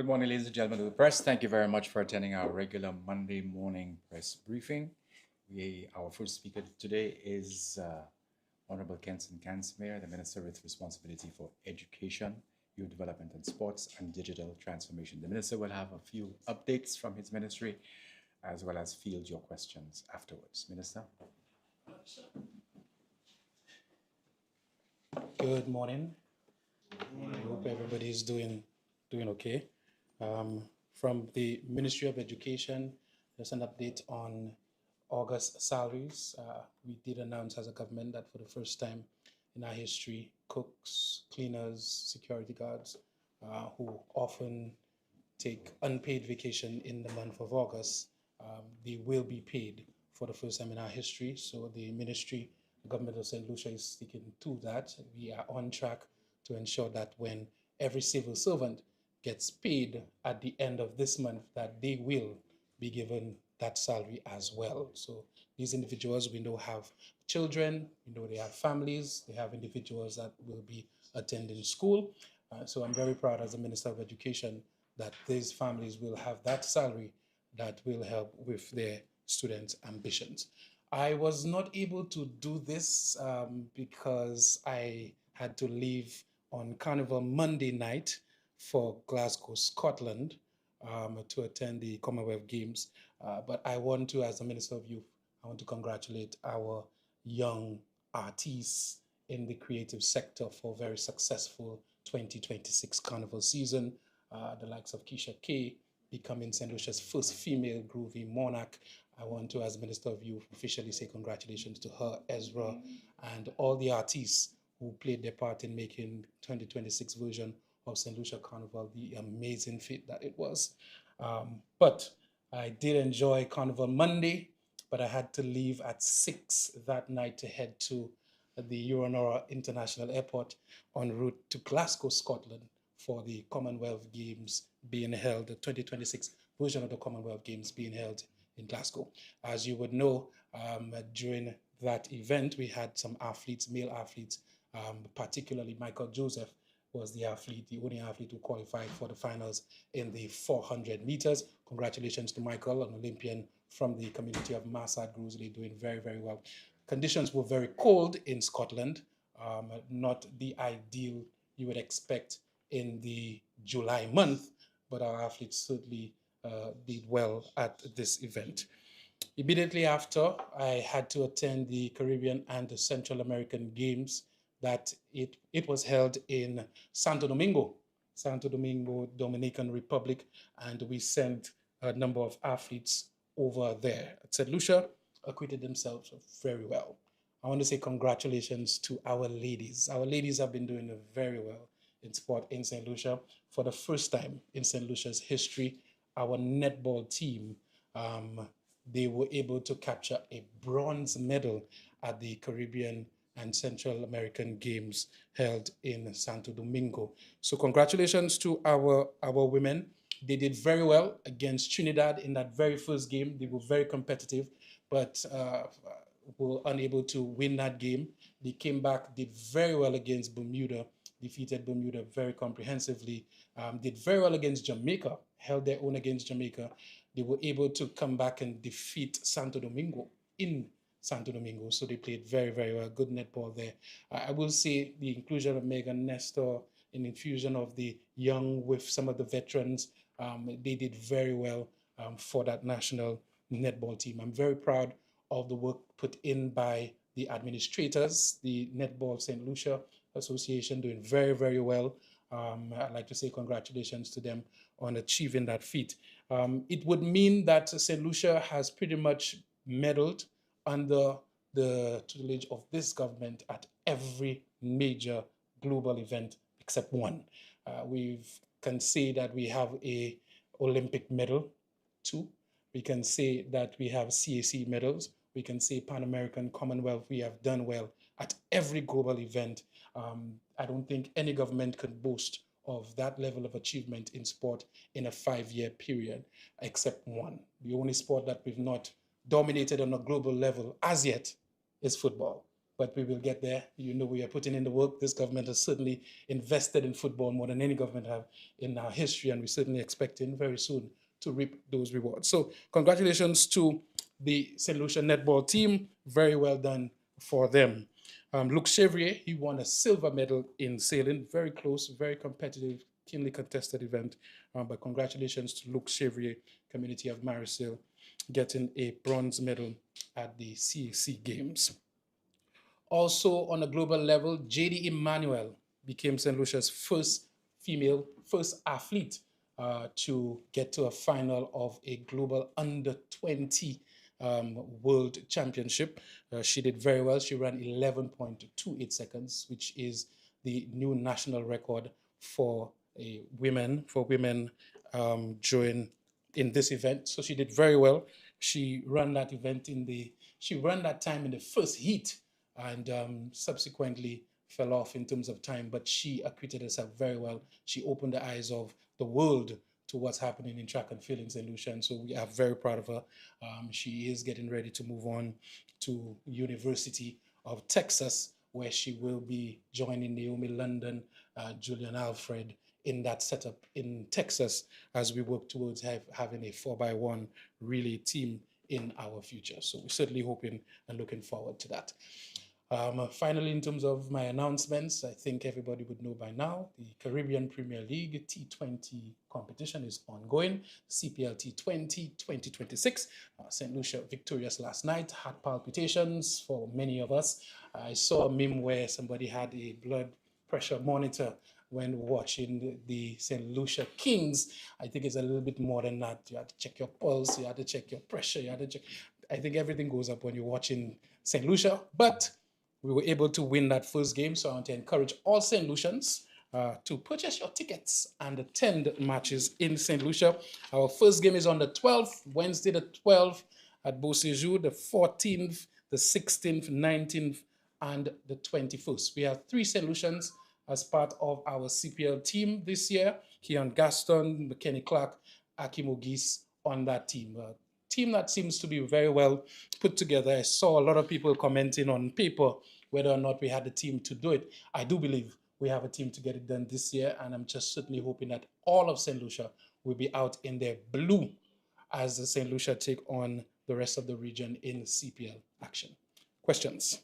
Good morning, ladies and gentlemen of the press. Thank you very much for attending our regular Monday morning press briefing. Our first speaker today is Honorable Kenson Kansmere, the Minister with responsibility for education, youth development and sports, and digital transformation. The Minister will have a few updates from his ministry, as well as field your questions afterwards. Minister? Good morning. I hope everybody is doing okay. From the Ministry of Education, there's an update on August salaries. We did announce as a government that for the first time in our history, cooks, cleaners, security guards, who often take unpaid vacation in the month of August, they will be paid for the first time in our history. So the ministry, the government of St. Lucia is sticking to that. We are on track to ensure that when every civil servant gets paid at the end of this month, that they will be given that salary as well. So these individuals, we know, have children, we know they have families, they have individuals that will be attending school. So I'm very proud as the Minister of Education that these families will have that salary that will help with their students' ambitions. I was not able to do this because I had to leave on Carnival Monday night for Glasgow, Scotland, to attend the Commonwealth Games. But I want to, as the Minister of Youth, I want to congratulate our young artists in the creative sector for a very successful 2026 Carnival season. The likes of Keisha K becoming St. Lucia's first female groovy monarch. I want to, as Minister of Youth, officially say congratulations to her, Ezra, and all the artists who played their part in making 2026 version of St. Lucia Carnival the amazing feat that it was. But I did enjoy Carnival Monday, but I had to leave at 6 that night to head to the Euronora International Airport en route to Glasgow, Scotland for the Commonwealth Games being held, the 2026 version of the Commonwealth Games being held in Glasgow. As you would know, during that event, we had some athletes, male athletes, particularly Michael Joseph was the athlete, the only athlete who qualified for the finals in the 400 meters. Congratulations to Michael, an Olympian from the community of Massad Grusley, doing very, very well. Conditions were very cold in Scotland, not the ideal you would expect in the July month, but our athletes certainly did well at this event. Immediately after, I had to attend the Caribbean and the Central American Games that it was held in Santo Domingo, Dominican Republic, and we sent a number of athletes over there. St. Lucia acquitted themselves very well. I want to say congratulations to our ladies. Our ladies have been doing very well in sport in St. Lucia. For the first time in St. Lucia's history, our netball team, they were able to capture a bronze medal at the Caribbean and Central American Games held in Santo Domingo. So congratulations to our women. They did very well against Trinidad in that very first game. They were very competitive, but were unable to win that game. They came back, did very well against Bermuda, defeated Bermuda very comprehensively, did very well against Jamaica, held their own against Jamaica. They were able to come back and defeat Santo Domingo in Santo Domingo. So they played very, very well. Good netball there. I will say the inclusion of Megan Nestor, an infusion of the young with some of the veterans, they did very well for that national netball team. I'm very proud of the work put in by the administrators, the Netball St. Lucia Association doing very, very well. I'd like to say congratulations to them on achieving that feat. It would mean that St. Lucia has pretty much medaled under the tutelage of this government at every major global event except one. We can say that we have a Olympic medal, 2. We can say that we have CAC medals. We can say Pan American, Commonwealth. We have done well at every global event. I don't think any government can boast of that level of achievement in sport in a 5-year period, except one. The only sport that we've not dominated on a global level as yet is football. but we will get there. You know, we are putting in the work. This government has certainly invested in football more than any government have in our history, and we're certainly expecting very soon to reap those rewards. So congratulations to the St. Lucia netball team. Very well done for them. Luc Chevrier, he won a silver medal in sailing. Very close, very competitive, keenly contested event. But congratulations to Luc Chevrier, community of Marisil, getting a bronze medal at the CAC Games. Also on a global level, JD Emmanuel became St. Lucia's first athlete to get to a final of a global under 20 world championship. She did very well. She ran 11.28 seconds, which is the new national record for women during in this event. So she did very well. She ran that time in the first heat, and subsequently fell off in terms of time, but she acquitted herself very well. She opened the eyes of the world to what's happening in track and field in St. Lucia, and so we are very proud of her. She is getting ready to move on to University of Texas, where she will be joining Naomi London, Julian Alfred in that setup in Texas as we work towards having a 4x1 relay team in our future. So we're certainly hoping and looking forward to that. Finally, in terms of my announcements, I think everybody would know by now, the Caribbean Premier League T20 competition is ongoing, CPL T20 2026. St. Lucia victorious last night, heart palpitations for many of us. I saw a meme where somebody had a blood pressure monitor when watching the St. Lucia Kings. I think it's a little bit more than that. You have to check your pulse, you have to check your pressure, you have to check. I think everything goes up when you're watching St. Lucia, but we were able to win that first game. So I want to encourage all St. Lucians to purchase your tickets and attend matches in St. Lucia. Our first game is on the 12th, Wednesday the 12th at Beauséjour, the 14th, the 16th, 19th, and the 21st. We have 3 St. Lucians as part of our CPL team this year. Keon Gaston, McKenny Clark, Akim Ogis on that team. Team that seems to be very well put together. I saw a lot of people commenting on paper whether or not we had the team to do it. I do believe we have a team to get it done this year, and I'm just certainly hoping that all of St. Lucia will be out in their blue as the St. Lucia take on the rest of the region in CPL action. Questions?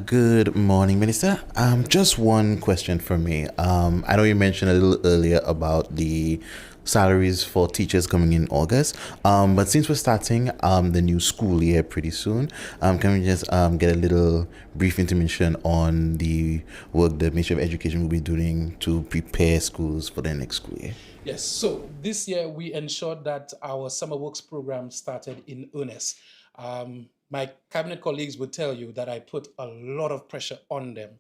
Good morning, Minister. Just one question for me. I know you mentioned a little earlier about the salaries for teachers coming in August. But since we're starting the new school year pretty soon, can we just get a little brief intermission on the work the Ministry of Education will be doing to prepare schools for the next school year? Yes, so this year we ensured that our summer works program started in earnest. My cabinet colleagues would tell you that I put a lot of pressure on them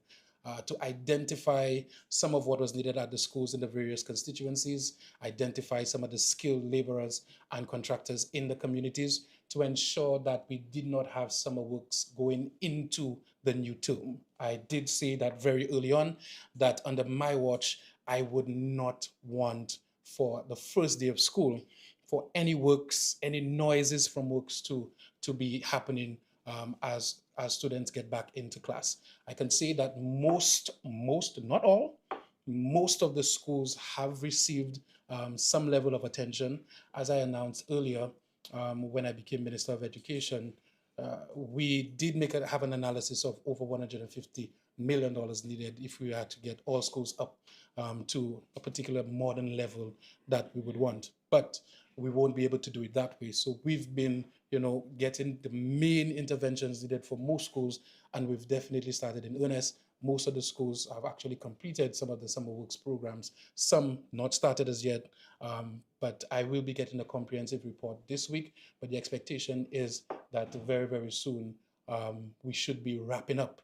to identify some of what was needed at the schools in the various constituencies, identify some of the skilled laborers and contractors in the communities to ensure that we did not have summer works going into the new term. I did say that very early on, that under my watch, I would not want for the first day of school for any works, any noises from works to be happening as students get back into class. I can say that most, not all, most of the schools have received some level of attention. As I announced earlier, when I became Minister of Education, we did have an analysis of over $150 million needed if we had to get all schools up to a particular modern level that we would want. But we won't be able to do it that way. So we've been, getting the main interventions needed for most schools, and we've definitely started in earnest. Most of the schools have actually completed some of the summer works programs, some not started as yet, but I will be getting a comprehensive report this week. But the expectation is that very, very soon we should be wrapping up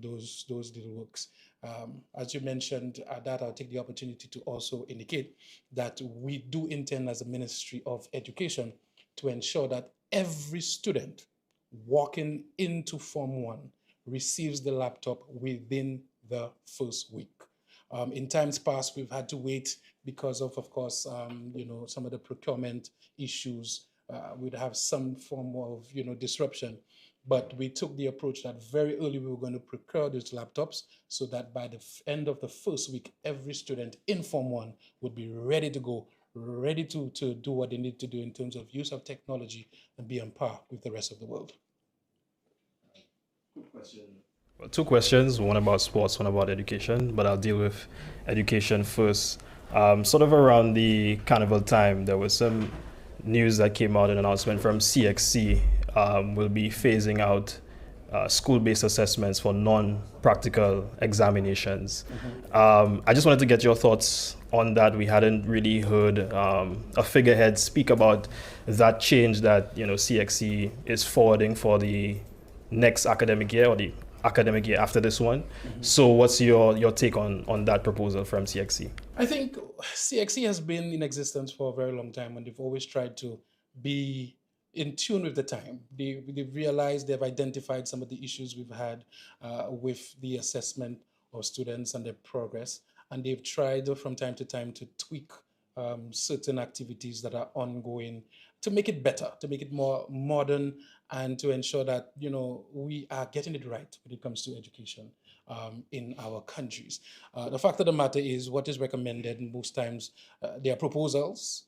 those little works. As you mentioned, that I'll take the opportunity to also indicate that we do intend as a Ministry of Education to ensure that every student walking into Form 1 receives the laptop within the first week. In times past, we've had to wait because of course, some of the procurement issues we'd have some form of, disruption. But we took the approach that very early we were going to procure those laptops so that by the end of the first week, every student in Form 1 would be ready to go, ready to do what they need to do in terms of use of technology and be on par with the rest of the world. Well, two questions, one about sports, one about education, but I'll deal with education first. Sort of around the carnival time, there was some news that came out, an announcement from CXC will be phasing out school-based assessments for non-practical examinations. I just wanted to get your thoughts on that. We hadn't really heard a figurehead speak about that change that CXC is forwarding for the next academic year or the academic year after this one. So what's your take on that proposal from CXC? I think CXC has been in existence for a very long time, and they've always tried to be in tune with the time. They've realized, they've identified some of the issues we've had with the assessment of students and their progress, and they've tried from time to time to tweak certain activities that are ongoing to make it better, to make it more modern, and to ensure that we are getting it right when it comes to education in our countries. The fact of the matter is, what is recommended most times, there are proposals.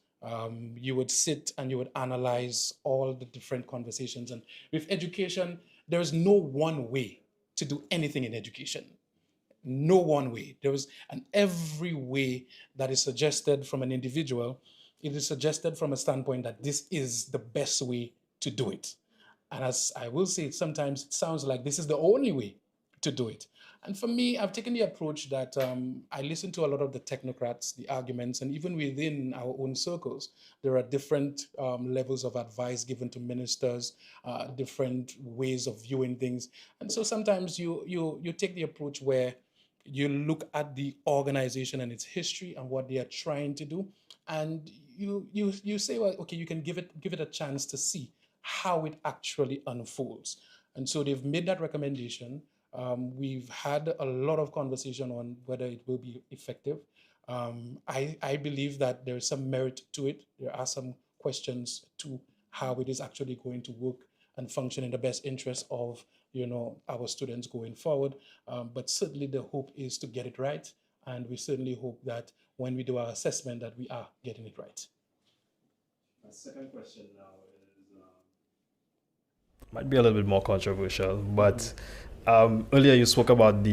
You would sit and you would analyze all the different conversations. And with education, there is no one way to do anything in education. No one way. There is every way that is suggested from an individual. It is suggested from a standpoint that this is the best way to do it. And as I will say, sometimes it sounds like this is the only way to do it. And for me, I've taken the approach that I listen to a lot of the technocrats, the arguments, and even within our own circles, there are different levels of advice given to ministers, different ways of viewing things. And so sometimes you take the approach where you look at the organization and its history and what they are trying to do, and you say, well, okay, you can give it a chance to see how it actually unfolds. And so they've made that recommendation. We've had a lot of conversation on whether it will be effective. I believe that there is some merit to it. There are some questions to how it is actually going to work and function in the best interest of our students going forward. But certainly the hope is to get it right. And we certainly hope that when we do our assessment that we are getting it right. My second question now is might be a little bit more controversial, but earlier you spoke about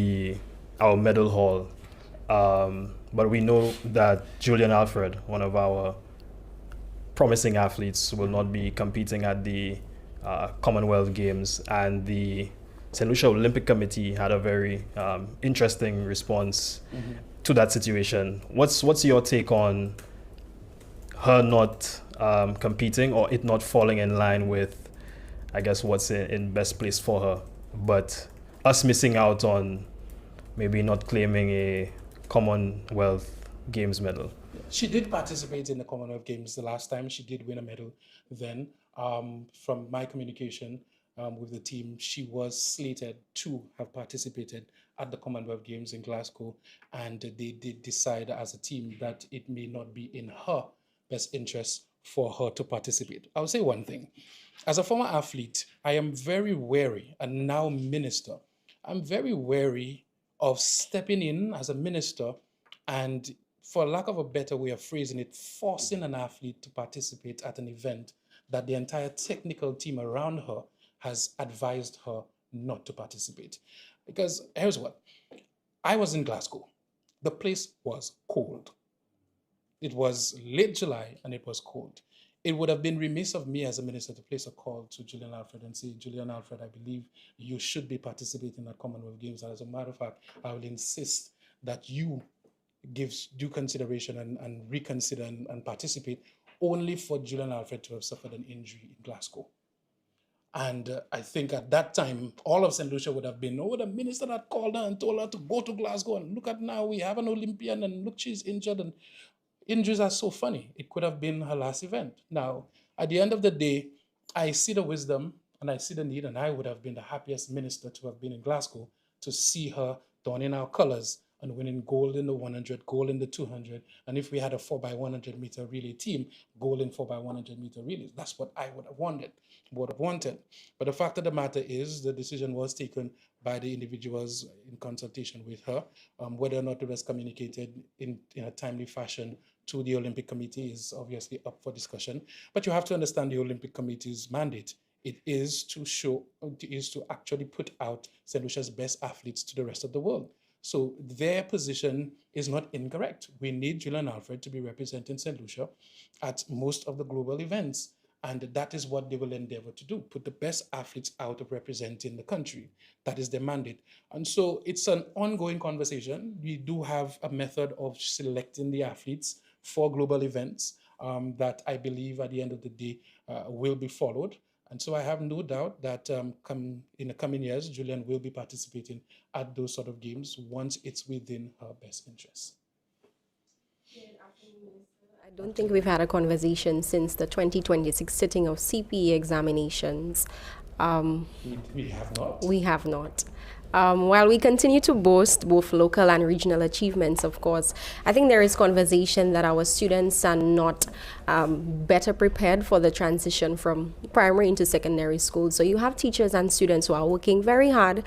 our medal hall, but we know that Julian Alfred, one of our promising athletes, will not be competing at the Commonwealth Games, and the St. Lucia Olympic Committee had a very interesting response to that situation. What's your take on her not competing, or it not falling in line with, I guess, what's in best place for her, but us missing out on maybe not claiming a Commonwealth Games medal? She did participate in the Commonwealth Games the last time. She did win a medal then. From my communication with the team, she was slated to have participated at the Commonwealth Games in Glasgow, and they did decide as a team that it may not be in her best interest for her to participate. I'll say one thing. As a former athlete, I am very wary, and now minister, I'm very wary of stepping in as a minister and, for lack of a better way of phrasing it, forcing an athlete to participate at an event that the entire technical team around her has advised her not to participate. Because here's what, I was in Glasgow. The place was cold. It was late July and it was cold. It would have been remiss of me as a minister to place a call to Julian Alfred and say, Julian Alfred, I believe you should be participating at Commonwealth Games. And as a matter of fact, I will insist that you give due consideration and reconsider and participate, only for Julian Alfred to have suffered an injury in Glasgow. And I think at that time, all of St. Lucia would have been, the minister that called her and told her to go to Glasgow, and look at now, we have an Olympian, and look, she's injured, and injuries are so funny. It could have been her last event. Now, at the end of the day, I see the wisdom and I see the need, and I would have been the happiest minister to have been in Glasgow to see her donning our colors and winning gold in the 100, gold in the 200. And if we had a 4x100 meter relay team, gold in 4x100 meter relays. That's what I would have wanted. But the fact of the matter is, the decision was taken by the individuals in consultation with her. Whether or not it was communicated in a timely fashion to the Olympic Committee is obviously up for discussion. But you have to understand the Olympic Committee's mandate. It is to actually put out St. Lucia's best athletes to the rest of the world. So their position is not incorrect. We need Julian Alfred to be representing St. Lucia at most of the global events. And that is what they will endeavor to do, put the best athletes out of representing the country. That is their mandate. And so it's an ongoing conversation. We do have a method of selecting the athletes for global events that I believe at the end of the day will be followed. And so I have no doubt that in the coming years, Julian will be participating at those sort of games once it's within her best interests. I don't think we've had a conversation since the 2026 sitting of CPE examinations. We have not. We have not. While we continue to boast both local and regional achievements, of course, I think there is conversation that our students are not better prepared for the transition from primary into secondary school. So you have teachers and students who are working very hard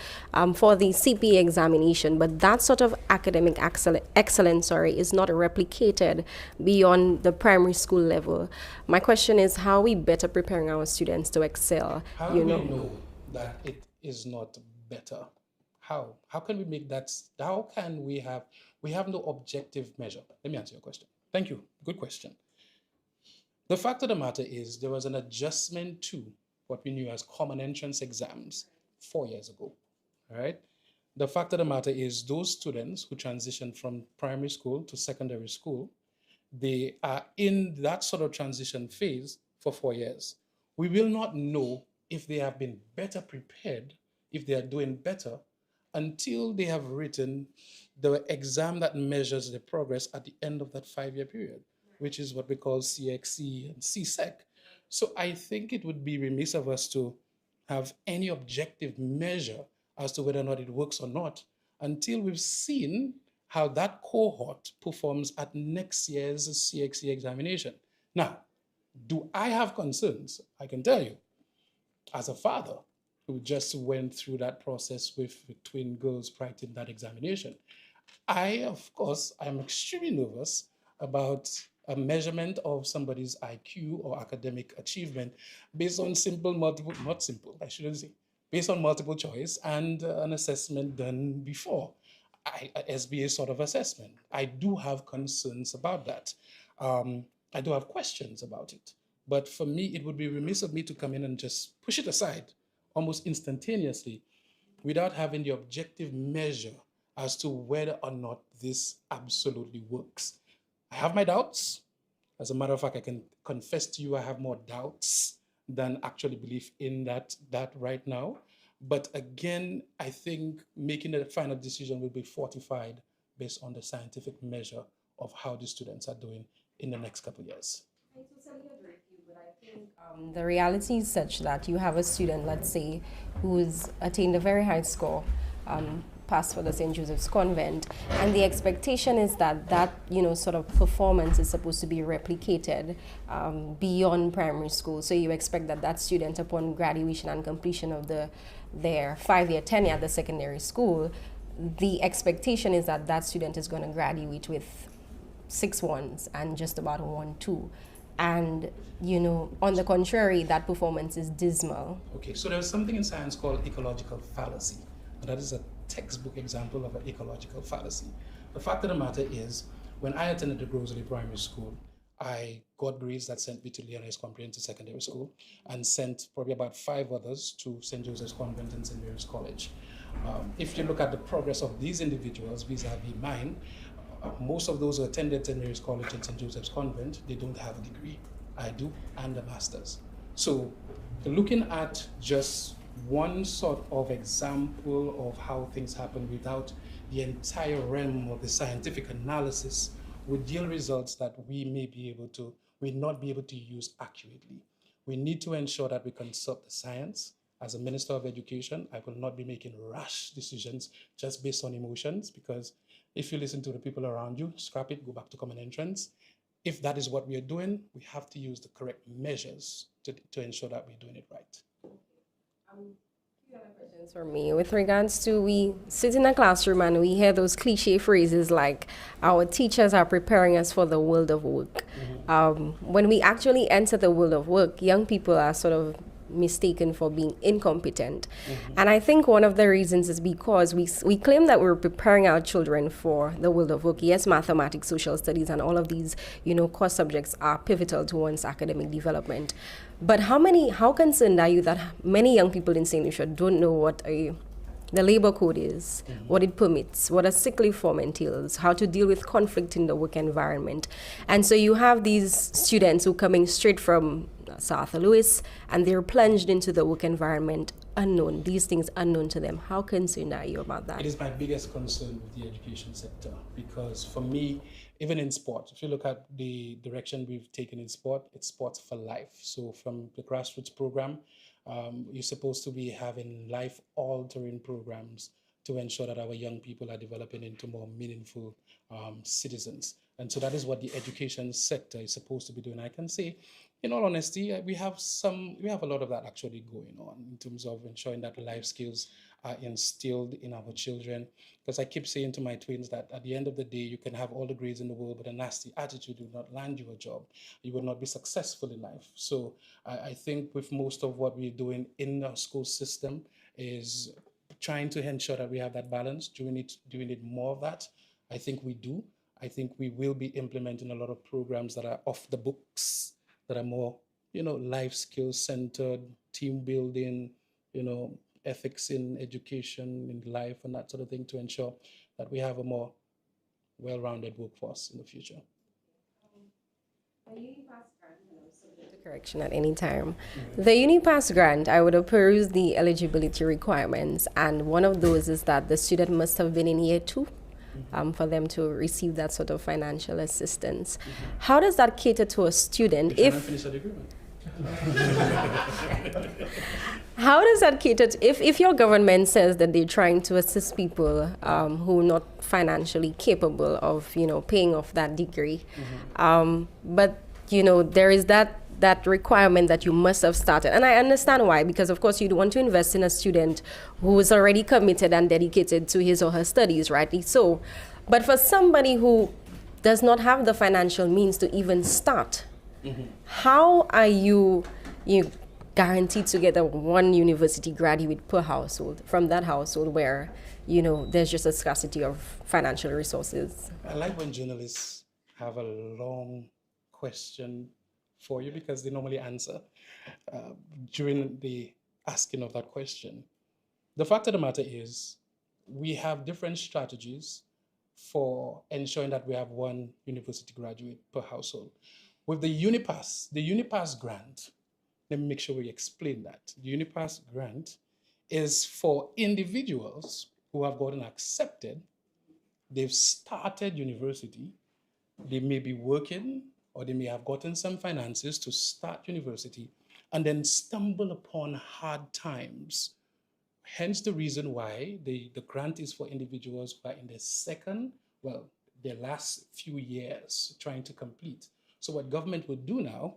for the CPE examination, but that sort of academic excellence is not replicated beyond the primary school level. My question is, how are we better preparing our students to excel? How do we know that it is not better? How? How can we make that? How can we have no objective measure? Let me answer your question. Thank you. Good question. The fact of the matter is there was an adjustment to what we knew as common entrance exams 4 years ago. All right. The fact of the matter is those students who transitioned from primary school to secondary school, they are in that sort of transition phase for 4 years. We will not know if they have been better prepared, if they are doing better, until they have written the exam that measures the progress at the end of that 5-year period, which is what we call CXC and CSEC. So I think it would be remiss of us to have any objective measure as to whether or not it works or not until we've seen how that cohort performs at next year's CXC examination. Now, do I have concerns? I can tell you, as a father who just went through that process with twin girls writing that examination, of course, I'm extremely nervous about a measurement of somebody's IQ or academic achievement based on based on multiple choice and an assessment done before, SBA sort of assessment. I do have concerns about that. I do have questions about it. But for me, it would be remiss of me to come in and just push it aside almost instantaneously without having the objective measure as to whether or not this absolutely works. I have my doubts. As a matter of fact, I can confess to you I have more doubts than actually belief in that right now. But again, I think making a final decision will be fortified based on the scientific measure of how the students are doing in the next couple of years. I totally agree with you, but I think the reality is such that you have a student, let's say, who's attained a very high score, passed for the St. Joseph's Convent, and the expectation is that sort of performance is supposed to be replicated beyond primary school. So you expect that student, upon graduation and completion of their 5-year tenure at the secondary school, the expectation is that student is going to graduate with 6 1s and just about 1 2. And, on the contrary, that performance is dismal. Okay, so there's something in science called ecological fallacy. And that is a textbook example of an ecological fallacy. The fact of the matter is, when I attended the Grosley Primary School, I got grades that sent me to Leonese Comprehensive Secondary School and sent probably about 5 others to St. Joseph's Convent and St. Mary's College. If you look at the progress of these individuals vis-a-vis mine, most of those who attended St. Mary's College and St. Joseph's Convent, they don't have a degree. I do, and a master's. So looking at just one sort of example of how things happen without the entire realm of the scientific analysis would yield results that we may not be able to use accurately. We need to ensure that we consult the science. As a Minister of Education, I will not be making rash decisions just based on emotions, because If you listen to the people around you, scrap it, go back to common entrance. If that is what we are doing, we have to use the correct measures to ensure that we're doing it right. Questions for me with regards to we sit in a classroom and we hear those cliche phrases like our teachers are preparing us for the world of work. When we actually enter the world of work, young people are sort of mistaken for being incompetent. And I think one of the reasons is because we claim that we're preparing our children for the world of work. Yes, mathematics, social studies, and all of these, core subjects are pivotal to one's academic development. But how concerned are you that many young people in St. Lucia don't know what the labor code is, what it permits, what a sick leave form entails, how to deal with conflict in the work environment. And so you have these students who are coming straight from South Louis and they're plunged into the work environment unknown, these things unknown to them. How concerned are you about that? It is my biggest concern with the education sector because for me, even in sport, if you look at the direction we've taken in sport, it's sports for life. So from the grassroots program, you're supposed to be having life-altering programs to ensure that our young people are developing into more meaningful citizens. And so that is what the education sector is supposed to be doing. I can say, in all honesty, we have a lot of that actually going on in terms of ensuring that life skills are instilled in our children. Because I keep saying to my twins that at the end of the day, you can have all the grades in the world, but a nasty attitude will not land you a job. You will not be successful in life. So I think with most of what we're doing in our school system is trying to ensure that we have that balance. Do we need more of that? I think we do. I think we will be implementing a lot of programs that are off the books, that are more, life skills centered, team building, ethics in education, in life, and that sort of thing to ensure that we have a more well-rounded workforce in the future. The UniPass grant, subject to correction at any time. The UniPass grant, I would have perused the eligibility requirements, and one of those is that the student must have been in year 2 for them to receive that sort of financial assistance. How does that cater to a student How does that cater to, if your government says that they're trying to assist people who are not financially capable of, paying off that degree, but, there is that requirement that you must have started. And I understand why, because of course you'd want to invest in a student who is already committed and dedicated to his or her studies, rightly so. But for somebody who does not have the financial means to even start, how are you guaranteed to get a one university graduate per household from that household where, there's just a scarcity of financial resources? I like when journalists have a long question for you because they normally answer during the asking of that question. The fact of the matter is we have different strategies for ensuring that we have one university graduate per household. With the UniPass grant, let me make sure we explain that. The UniPass grant is for individuals who have gotten accepted, they've started university, they may be working, or they may have gotten some finances to start university and then stumble upon hard times. Hence the reason why the grant is for individuals who are in their last few years trying to complete. So what government would do now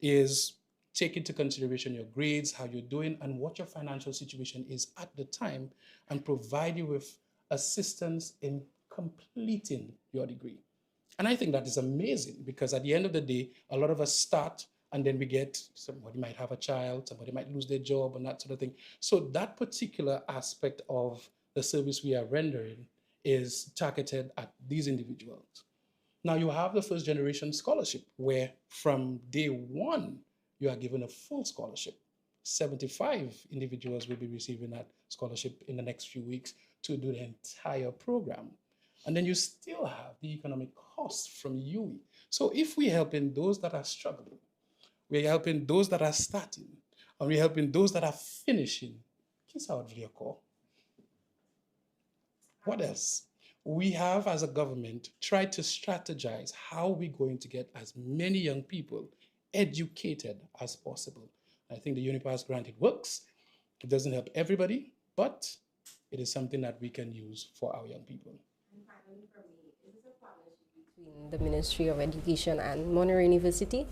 is take into consideration your grades, how you're doing, and what your financial situation is at the time, and provide you with assistance in completing your degree. And I think that is amazing because at the end of the day, a lot of us start and then we get, somebody might have a child, somebody might lose their job and that sort of thing. So that particular aspect of the service we are rendering is targeted at these individuals. Now you have the first generation scholarship where from day one, you are given a full scholarship. 75 individuals will be receiving that scholarship in the next few weeks to do the entire program. And then you still have the economic cost from UE. So if we're helping those that are struggling, we're helping those that are starting, and we're helping those that are finishing, kiss out video call. What else? We have, as a government, tried to strategize how we're going to get as many young people educated as possible. I think the UniPass grant, it works. It doesn't help everybody, but it is something that we can use for our young people. Finally, for me, is this a partnership between the Ministry of Education and Monroe University?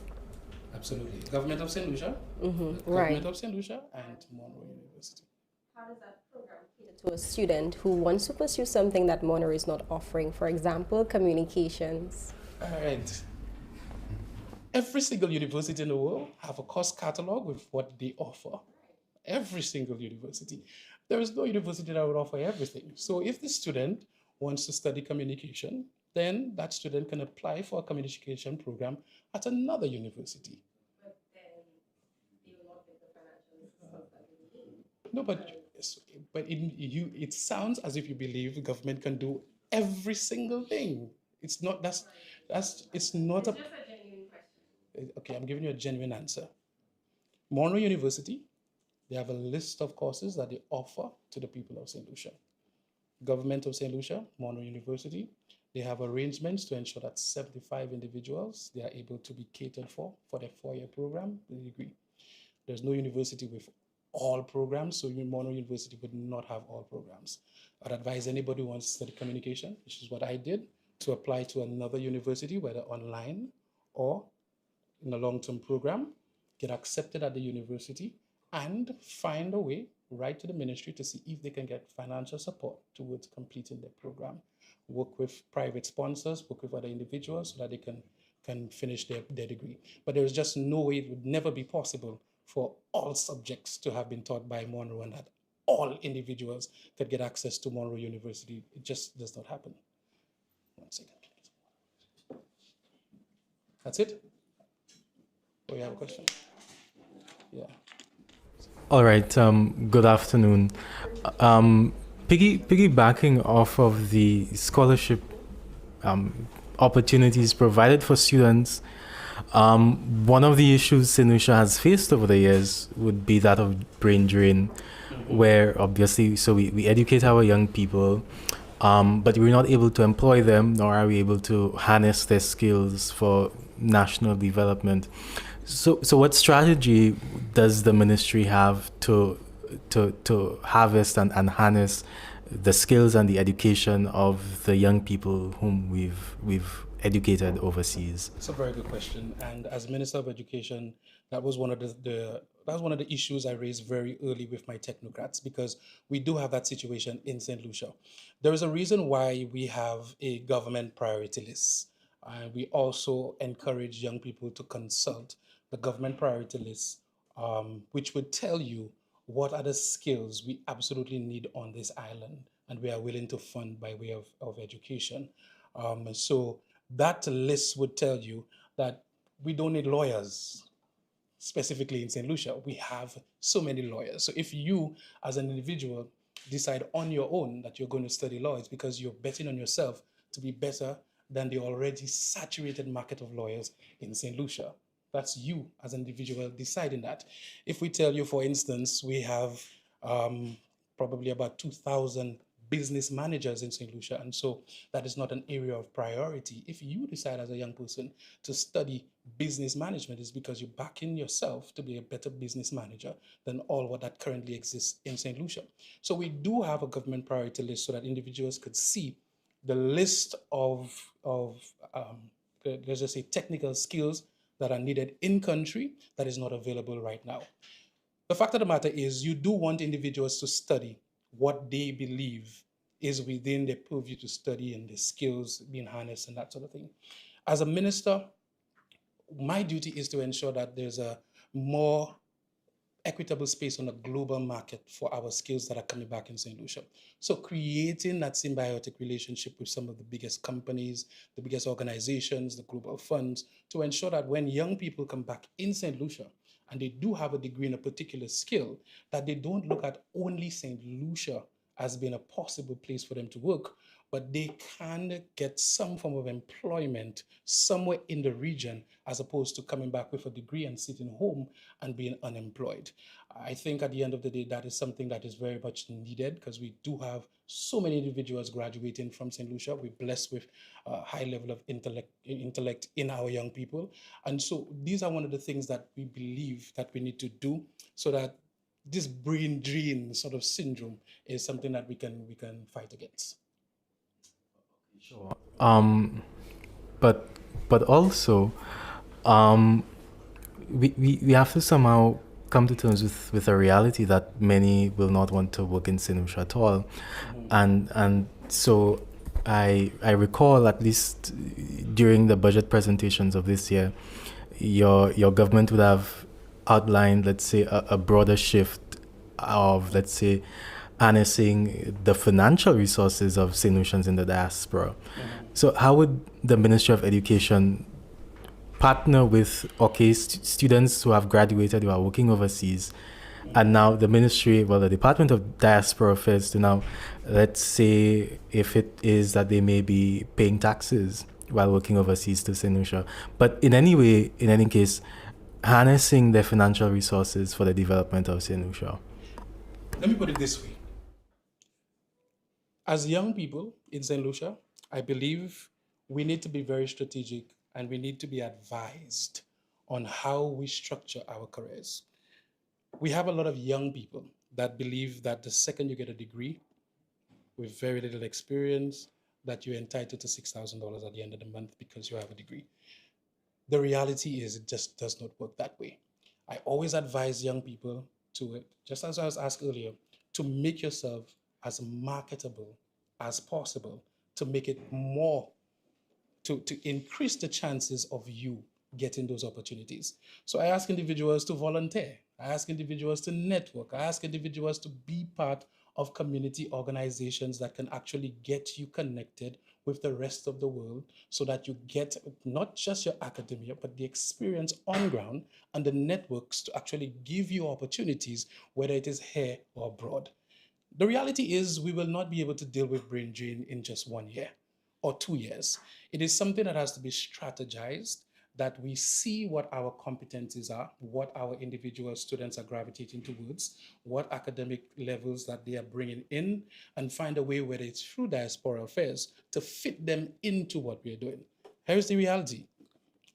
Absolutely. Government of St. Lucia, Right. Government of St. Lucia, and Monroe University. How does that program cater to a student who wants to pursue something that Monroe is not offering? For example, communications. All right. Every single university in the world have a course catalog with what they offer. Every single university. There is no university that would offer everything. So if the student wants to study communication, then that student can apply for a communication program at another university. But then they will not get the financial assistance that they need. No, but it sounds as if you believe the government can do every single thing. It's not it's not a Just a genuine question. okay, I'm giving you a genuine answer. Monroe University, they have a list of courses that they offer to the people of St. Lucia. Government of St. Lucia, Monroe University, they have arrangements to ensure that 75 individuals they are able to be catered for their 4-year program, the degree. There's no university with all programs, so Monroe University would not have all programs. I'd advise anybody who wants to study communication, which is what I did, to apply to another university, whether online or in a long-term program, get accepted at the university, and find a way, write to the ministry to see if they can get financial support towards completing their program. Work with private sponsors, work with other individuals so that they can finish their degree. But there is just no way, it would never be possible for all subjects to have been taught by Monroe and that all individuals could get access to Monroe University. It just does not happen. 1 second. That's it? Oh, you have a question? Yeah. All right. Good afternoon. Piggybacking off of the scholarship opportunities provided for students, one of the issues St. Lucia has faced over the years would be that of brain drain, where obviously, so we educate our young people, but we're not able to employ them, nor are we able to harness their skills for national development. So what strategy does the ministry have to harvest and harness the skills and the education of the young people whom we've educated overseas? It's a very good question. And as Minister of Education, that was one of the issues I raised very early with my technocrats, because we do have that situation in St. Lucia. There is a reason why we have a government priority list. We also encourage young people to consult the government priority list, which would tell you what are the skills we absolutely need on this island and we are willing to fund by way of education. So that list would tell you that we don't need lawyers, specifically in St. Lucia. We have so many lawyers. So if you, as an individual, decide on your own that you're going to study law, it's because you're betting on yourself to be better than the already saturated market of lawyers in St. Lucia. That's you as an individual deciding that. If we tell you, for instance, we have probably about 2,000 business managers in St. Lucia, and so that is not an area of priority. If you decide as a young person to study business management, it's because you're backing yourself to be a better business manager than all what that currently exists in St. Lucia. So we do have a government priority list so that individuals could see the list of let's just say technical skills that are needed in country that is not available right now. The fact of the matter is you do want individuals to study what they believe is within their purview to study and the skills being harnessed and that sort of thing. As a minister, my duty is to ensure that there's a more equitable space on a global market for our skills that are coming back in St. Lucia. So creating that symbiotic relationship with some of the biggest companies, the biggest organizations, the global funds, to ensure that when young people come back in St. Lucia and they do have a degree in a particular skill, that they don't look at only St. Lucia as being a possible place for them to work, but they can get some form of employment somewhere in the region as opposed to coming back with a degree and sitting home and being unemployed. I think at the end of the day, that is something that is very much needed because we do have so many individuals graduating from St. Lucia. We're blessed with a high level of intellect in our young people. And so these are one of the things that we believe that we need to do so that this brain drain sort of syndrome is something that we can fight against. Um, but also, um, we have to somehow come to terms with a reality that many will not want to work in Sinusha at all, and so I recall, at least during the budget presentations of this year, your government would have outlined, let's say, a broader shift of, let's say, harnessing the financial resources of Saint-Lucians in the diaspora. So how would the Ministry of Education partner with, okay, students who have graduated, who are working overseas, and now the ministry, well, the Department of Diaspora Affairs, to now, let's say, if it is that they may be paying taxes while working overseas to St. Lucia, but in any way, in any case, harnessing their financial resources for the development of St. Lucia. Let me put it this way. As young people in St. Lucia, I believe we need to be very strategic and we need to be advised on how we structure our careers. We have a lot of young people that believe that the second you get a degree with very little experience, that you're entitled to $6,000 at the end of the month because you have a degree. The reality is it just does not work that way. I always advise young people to, just as I was asked earlier, to make yourself as marketable as possible, to make it more, to increase the chances of you getting those opportunities. So I ask individuals to volunteer. I ask individuals to network. I ask individuals to be part of community organizations that can actually get you connected with the rest of the world so that you get not just your academia, but the experience on ground and the networks to actually give you opportunities, whether it is here or abroad. The reality is we will not be able to deal with brain drain in just 1 year or 2 years. It is something that has to be strategized, that we see what our competencies are, what our individual students are gravitating towards, what academic levels that they are bringing in, and find a way, whether it's through diaspora affairs, to fit them into what we're doing. Here's the reality.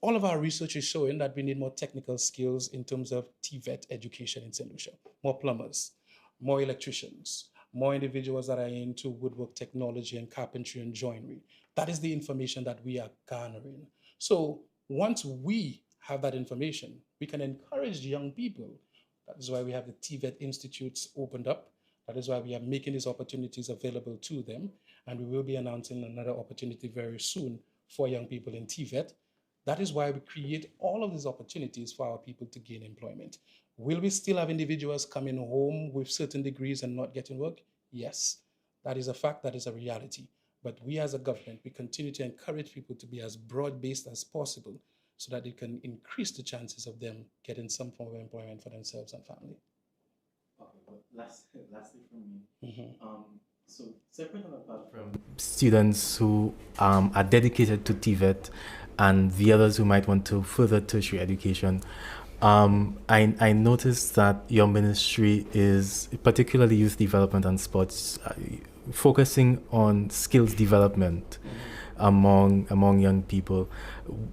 All of our research is showing that we need more technical skills in terms of TVET education in St. Lucia, more plumbers, more electricians, more individuals that are into woodwork technology and carpentry and joinery. That is the information that we are garnering. So once we have that information, we can encourage young people. That is why we have the TVET institutes opened up. That is why we are making these opportunities available to them. And we will be announcing another opportunity very soon for young people in TVET. That is why we create all of these opportunities for our people to gain employment. Will we still have individuals coming home with certain degrees and not getting work? Yes, that is a fact, that is a reality. But we as a government, we continue to encourage people to be as broad-based as possible so that it can increase the chances of them getting some form of employment for themselves and family. Okay, but lastly from me, so separate and apart from students who are dedicated to TVET and the others who might want to further tertiary education, I noticed that your ministry is, particularly youth development and sports, focusing on skills development among young people.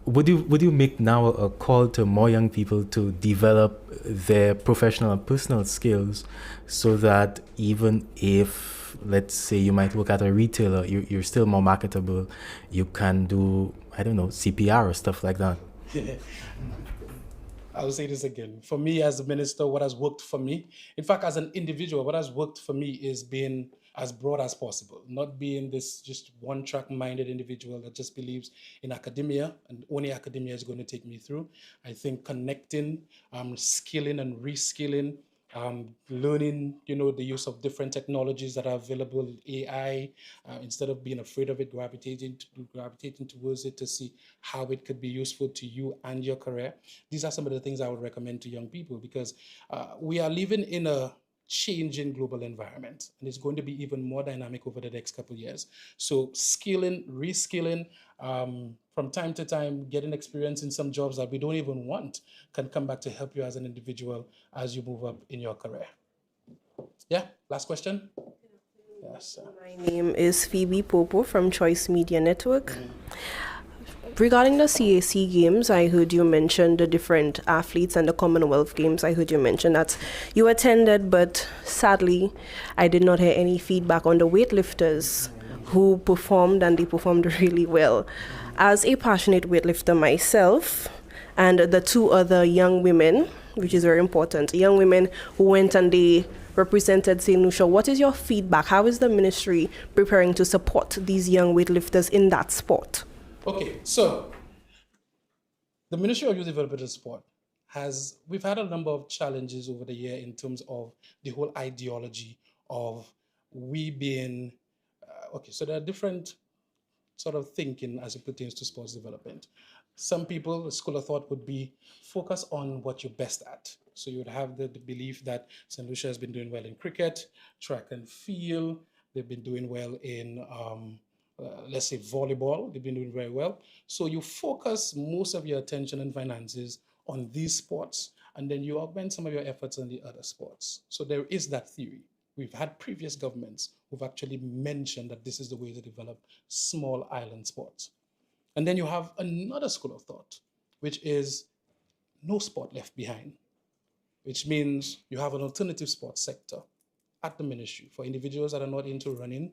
Would you make now a call to more young people to develop their professional and personal skills so that even if, let's say, you might work at a retailer, you're still more marketable, you can do, I don't know, CPR or stuff like that? I'll say this again. For me as a minister, what has worked for me, in fact, as an individual, what has worked for me is being as broad as possible, not being this just one-track minded individual that just believes in academia and only academia is going to take me through. I think connecting, skilling and reskilling, learning, the use of different technologies that are available, AI, instead of being afraid of it, gravitating towards it to see how it could be useful to you and your career. These are some of the things I would recommend to young people because we are living in a changing global environment and it's going to be even more dynamic over the next couple of years. So skilling, reskilling, from time to time, getting experience in some jobs that we don't even want can come back to help you as an individual as you move up in your career. Yeah, last question? Yes. My name is Phoebe Popo from Choice Media Network. Regarding the CAC Games, I heard you mention the different athletes and the Commonwealth Games. I heard you mention that you attended, but sadly, I did not hear any feedback on the weightlifters who performed, and they performed really well. As a passionate weightlifter myself, and the two other young women, which is very important, young women who went and they represented St. Lucia, what is your feedback? How is the ministry preparing to support these young weightlifters in that sport? Okay, so the Ministry of Youth Development and Sport we've had a number of challenges over the year in terms of the whole ideology of we being, okay, so there are different sort of thinking as it pertains to sports development. Some people, the school of thought would be focus on what you're best at. So you would have the belief that St. Lucia has been doing well in cricket, track and field, they've been doing well in, let's say, volleyball, they've been doing very well. So you focus most of your attention and finances on these sports, and then you augment some of your efforts on the other sports. So there is that theory. We've had previous governments who've actually mentioned that this is the way to develop small island sports. And then you have another school of thought, which is no sport left behind, which means you have an alternative sports sector at the ministry for individuals that are not into running,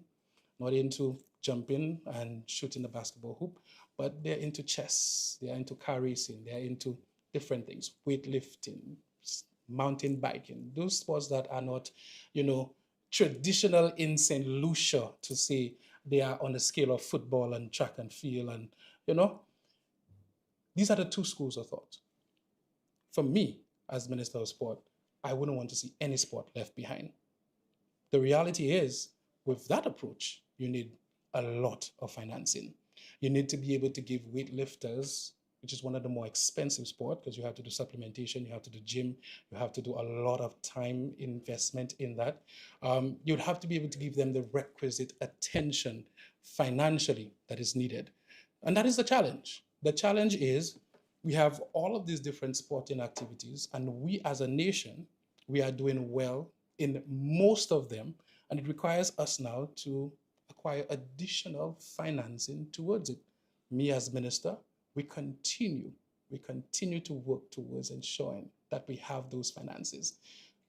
not into jumping and shooting the basketball hoop, but they're into chess, they're into car racing, they're into different things, weightlifting, mountain biking, those sports that are not, traditional in St. Lucia, to say they are on the scale of football and track and field, and these are the two schools of thought. For me, as Minister of Sport, I wouldn't want to see any sport left behind. The reality is, with that approach, you need a lot of financing. You need to be able to give weightlifters, which is one of the more expensive sports, because you have to do supplementation, you have to do gym, you have to do a lot of time investment in that. You'd have to be able to give them the requisite attention financially that is needed. And that is the challenge. The challenge is we have all of these different sporting activities, and we as a nation, we are doing well in most of them, and it requires us now to acquire additional financing towards it. Me as minister, we continue to work towards ensuring that we have those finances.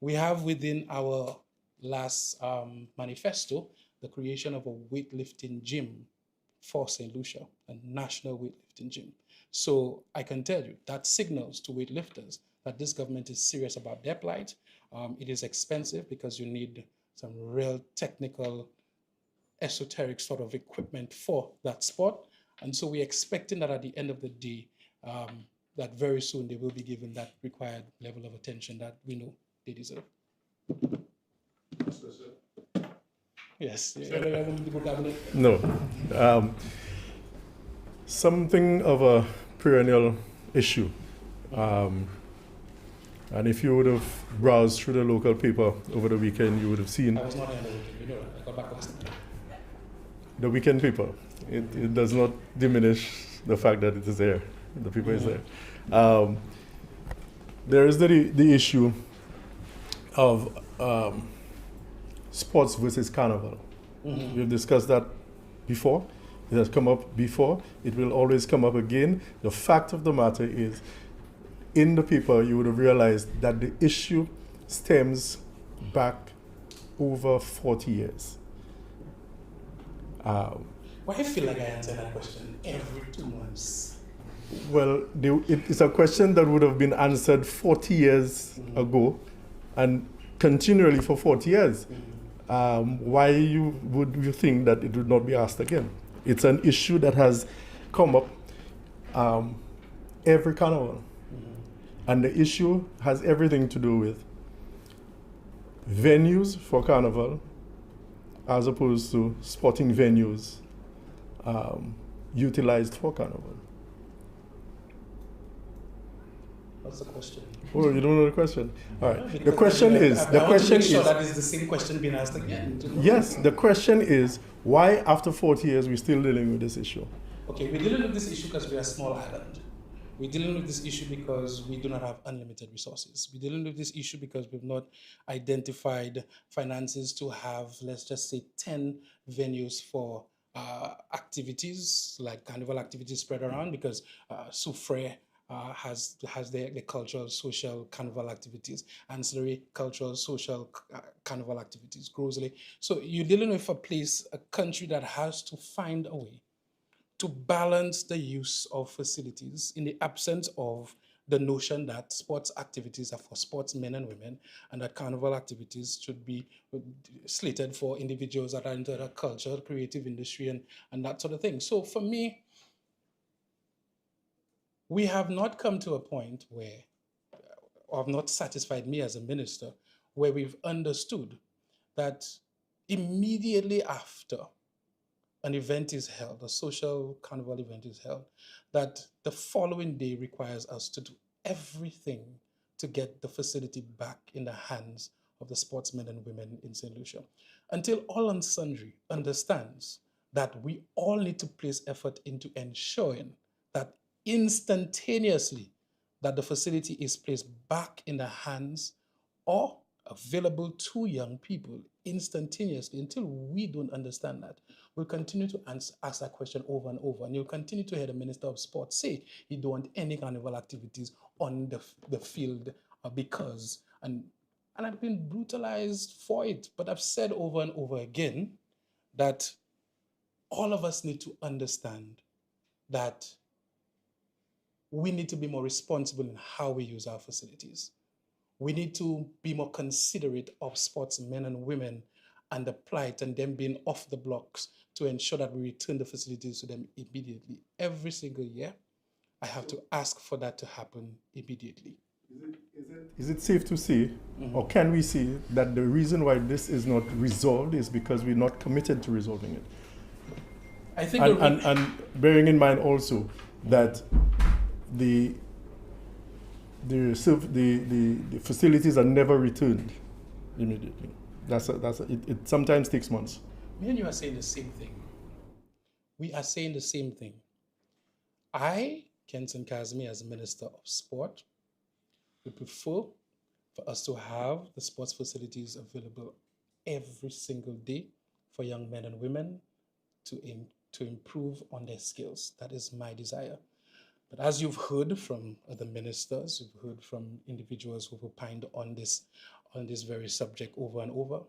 We have within our last manifesto the creation of a weightlifting gym for St. Lucia, a national weightlifting gym. So I can tell you that signals to weightlifters that this government is serious about their plight. It is expensive because you need some real technical, esoteric sort of equipment for that sport. And so we're expecting that at the end of the day, that very soon they will be given that required level of attention that we know they deserve. Yes. No. Something of a perennial issue. And if you would have browsed through the local paper over the weekend, you would have seen. I was not in the weekend, I got back last night. The weekend paper. It does not diminish the fact that it is there. The paper is there. There is the issue of sports versus carnival. We've discussed that before. It has come up before. It will always come up again. The fact of the matter is, in the paper, you would have realized that the issue stems back over 40 years. Why I feel like I answer that question every 2 months? Well, it's a question that would have been answered 40 years ago and continually for 40 years. Why would you think that it would not be asked again? It's an issue that has come up every carnival. And the issue has everything to do with venues for carnival as opposed to sporting venues utilized for carnival. What's the question? Oh, you don't know the question? All right. Because The question is, that is the same question being asked again. yes, the question is, why after 40 years we're still dealing with this issue? Okay, we're dealing with this issue because we're a small island. We're dealing with this issue because we do not have unlimited resources. We're dealing with this issue because we've not identified finances to have, let's just say, 10 venues for activities, like carnival activities spread around, because Soufre has the cultural, social carnival activities, ancillary cultural, social carnival activities, grossly. So you're dealing with a country that has to find a way to balance the use of facilities in the absence of the notion that sports activities are for sportsmen and women, and that carnival activities should be slated for individuals that are into the culture, creative industry, and that sort of thing. So for me, we have not come to a point where, or have not satisfied me as a minister, where we've understood that immediately after an event is held, a social carnival event is held, that the following day requires us to do everything to get the facility back in the hands of the sportsmen and women in St. Lucia. Until all and sundry understands that we all need to place effort into ensuring that instantaneously that the facility is placed back in the hands or available to young people instantaneously. Until we don't understand that, we'll continue to ask that question over and over. And you'll continue to hear the Minister of Sport say he don't want any carnival activities on the field because, and I've been brutalized for it, but I've said over and over again that all of us need to understand that we need to be more responsible in how we use our facilities. We need to be more considerate of sportsmen and women and the plight and them being off the blocks to ensure that we return the facilities to them immediately. Every single year, I have to ask for that to happen immediately. Is it safe to say, or can we say, that the reason why this is not resolved is because we're not committed to resolving it? I think and bearing in mind also that the facilities are never returned immediately. It sometimes takes months. Me and you are saying the same thing. We are saying the same thing. I, Kenson Kazmi, as Minister of Sport, would prefer for us to have the sports facilities available every single day for young men and women to improve on their skills. That is my desire. But as you've heard from other ministers, you've heard from individuals who've opined on this very subject over and over,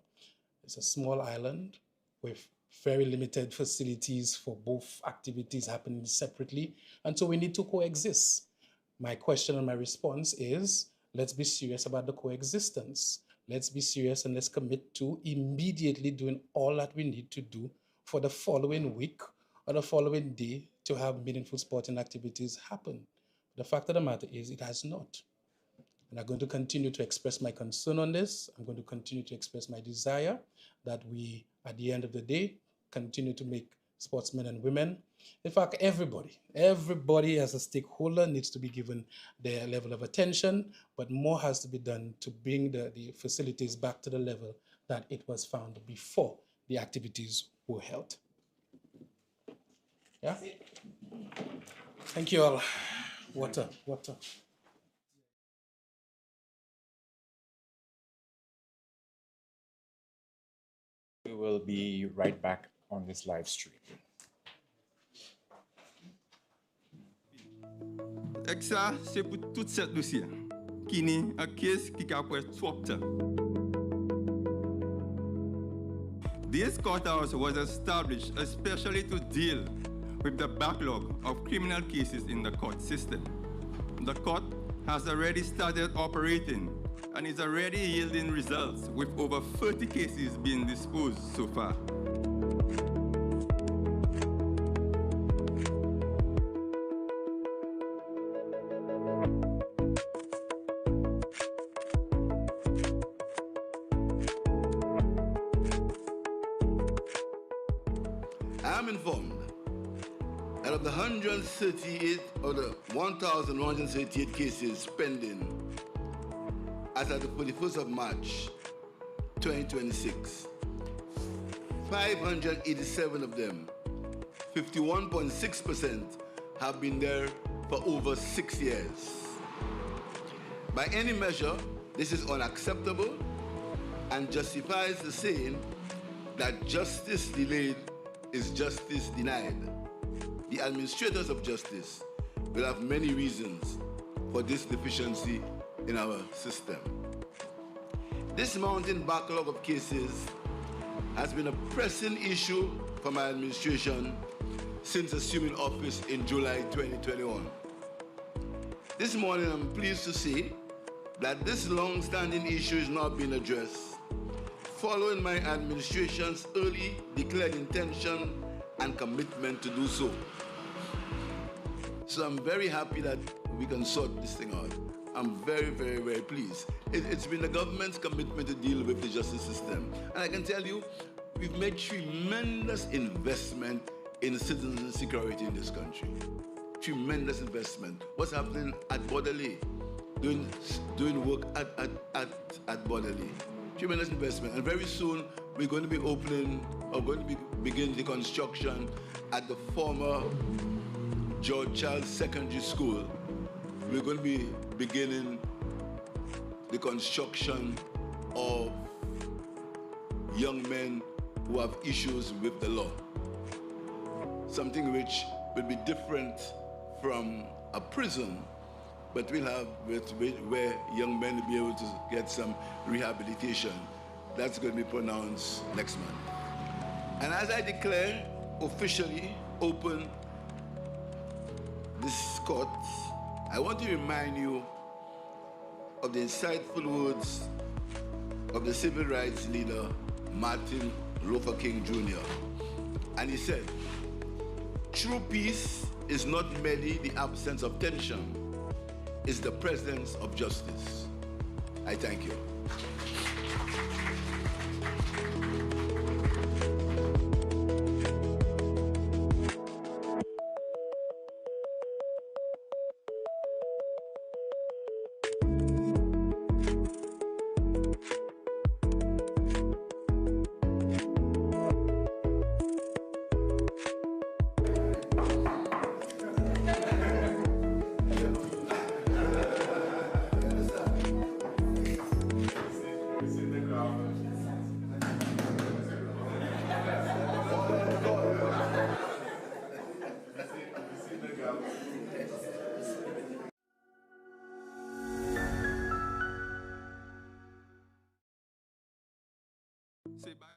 it's a small island with very limited facilities for both activities happening separately. And so we need to coexist. My question and my response is, let's be serious about the coexistence. Let's be serious and let's commit to immediately doing all that we need to do for the following week or the following day to have meaningful sporting activities happen. The fact of the matter is it has not. And I'm going to continue to express my concern on this. I'm going to continue to express my desire that we, at the end of the day, continue to make sportsmen and women, in fact, everybody as a stakeholder needs to be given their level of attention, but more has to be done to bring the facilities back to the level that it was found before the activities were held. Yeah? Thank you all. Water. We will be right back on this live stream. Ça, c'est pour toute cette Lucia qui n'est un case qui a pris 3 ans. This courthouse was established especially to deal with the backlog of criminal cases in the court system. The court has already started operating and is already yielding results with over 30 cases being disposed so far. I am informed that of the 138 or the 1,138 cases pending as of the 31st of March 2026, 587 of them, 51.6%, have been there for over 6 years. By any measure, this is unacceptable and justifies the saying that justice delayed is justice denied. The administrators of justice will have many reasons for this deficiency in our system. This mounting backlog of cases has been a pressing issue for my administration since assuming office in July 2021. This morning, I'm pleased to say that this long-standing issue is now being addressed following my administration's early declared intention and commitment to do so. So I'm very happy that we can sort this thing out. I'm very, very, very pleased. It's been the government's commitment to deal with the justice system. And I can tell you, we've made tremendous investment in citizen security in this country. Tremendous investment. What's happening at Borderley? Doing work at Borderley. Tremendous investment. And very soon, we're going to be begin the construction at the former George Charles Secondary School. We're going to be beginning the construction of young men who have issues with the law. Something which will be different from a prison, but we'll have where young men will be able to get some rehabilitation. That's going to be pronounced next month. And as I declare officially open this court, I want to remind you of the insightful words of the civil rights leader, Martin Luther King Jr. And he said, "True peace is not merely the absence of tension, it's the presence of justice." I thank you. Say bye.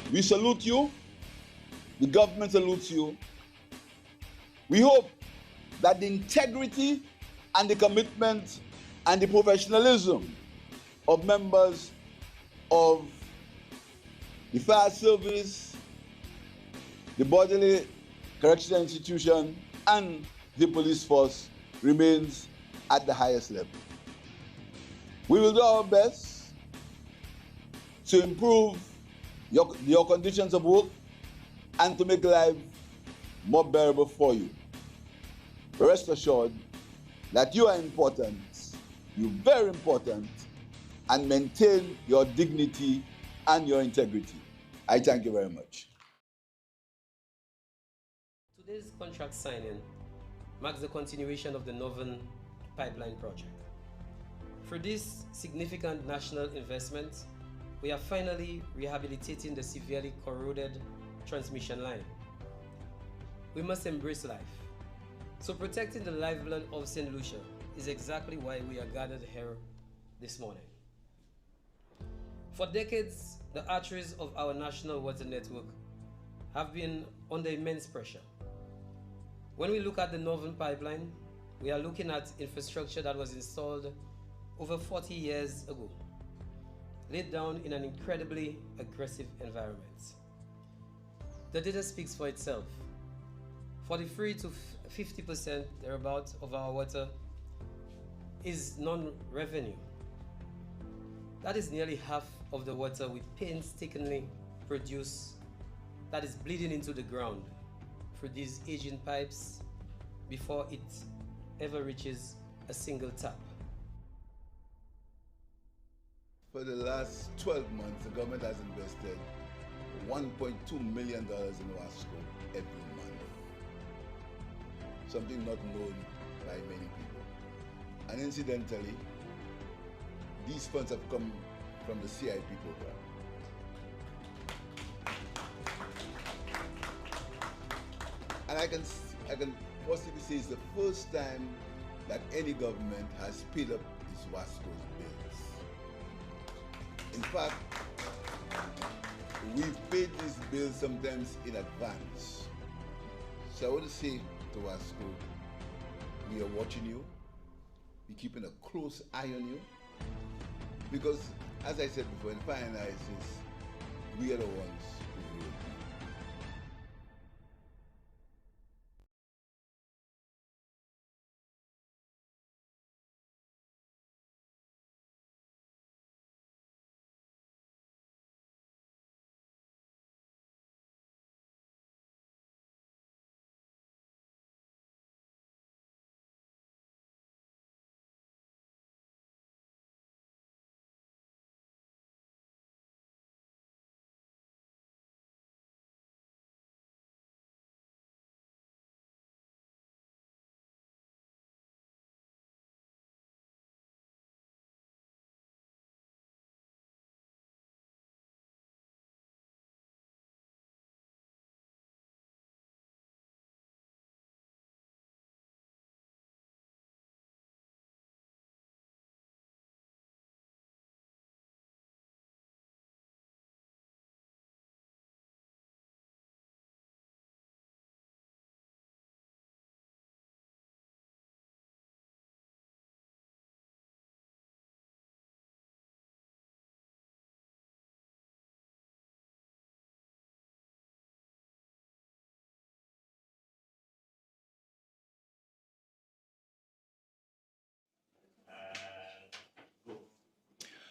We salute you. The government salutes you. We hope that the integrity and the commitment and the professionalism of members of the fire service, the bodily correctional institution, and the police force remains at the highest level. We will do our best to improve your conditions of work and to make life more bearable for you. Rest assured that you are important, you're very important, and maintain your dignity and your integrity. I thank you very much. Today's contract signing marks the continuation of the Northern Pipeline project. For this significant national investment, we are finally rehabilitating the severely corroded transmission line. We must embrace life. So protecting the lifeblood of St. Lucia is exactly why we are gathered here this morning. For decades, the arteries of our national water network have been under immense pressure. When we look at the Northern Pipeline, we are looking at infrastructure that was installed over 40 years ago, laid down in an incredibly aggressive environment. The data speaks for itself. 43 to 50% thereabout of our water is non-revenue. That is nearly half of the water we painstakingly produce, that is bleeding into the ground through these aging pipes before it ever reaches a single tap. For the last 12 months, the government has invested $1.2 million in Wasco every month. Something not known by many people. And incidentally, these funds have come from the CIP program. And I can possibly say it's the first time that any government has paid up its Wasco's bills. In fact, we've paid these bills sometimes in advance. So I want to say to Wasco, we are watching you, we're keeping a close eye on you, because as I said before, in fire analysis, we are the ones who rule.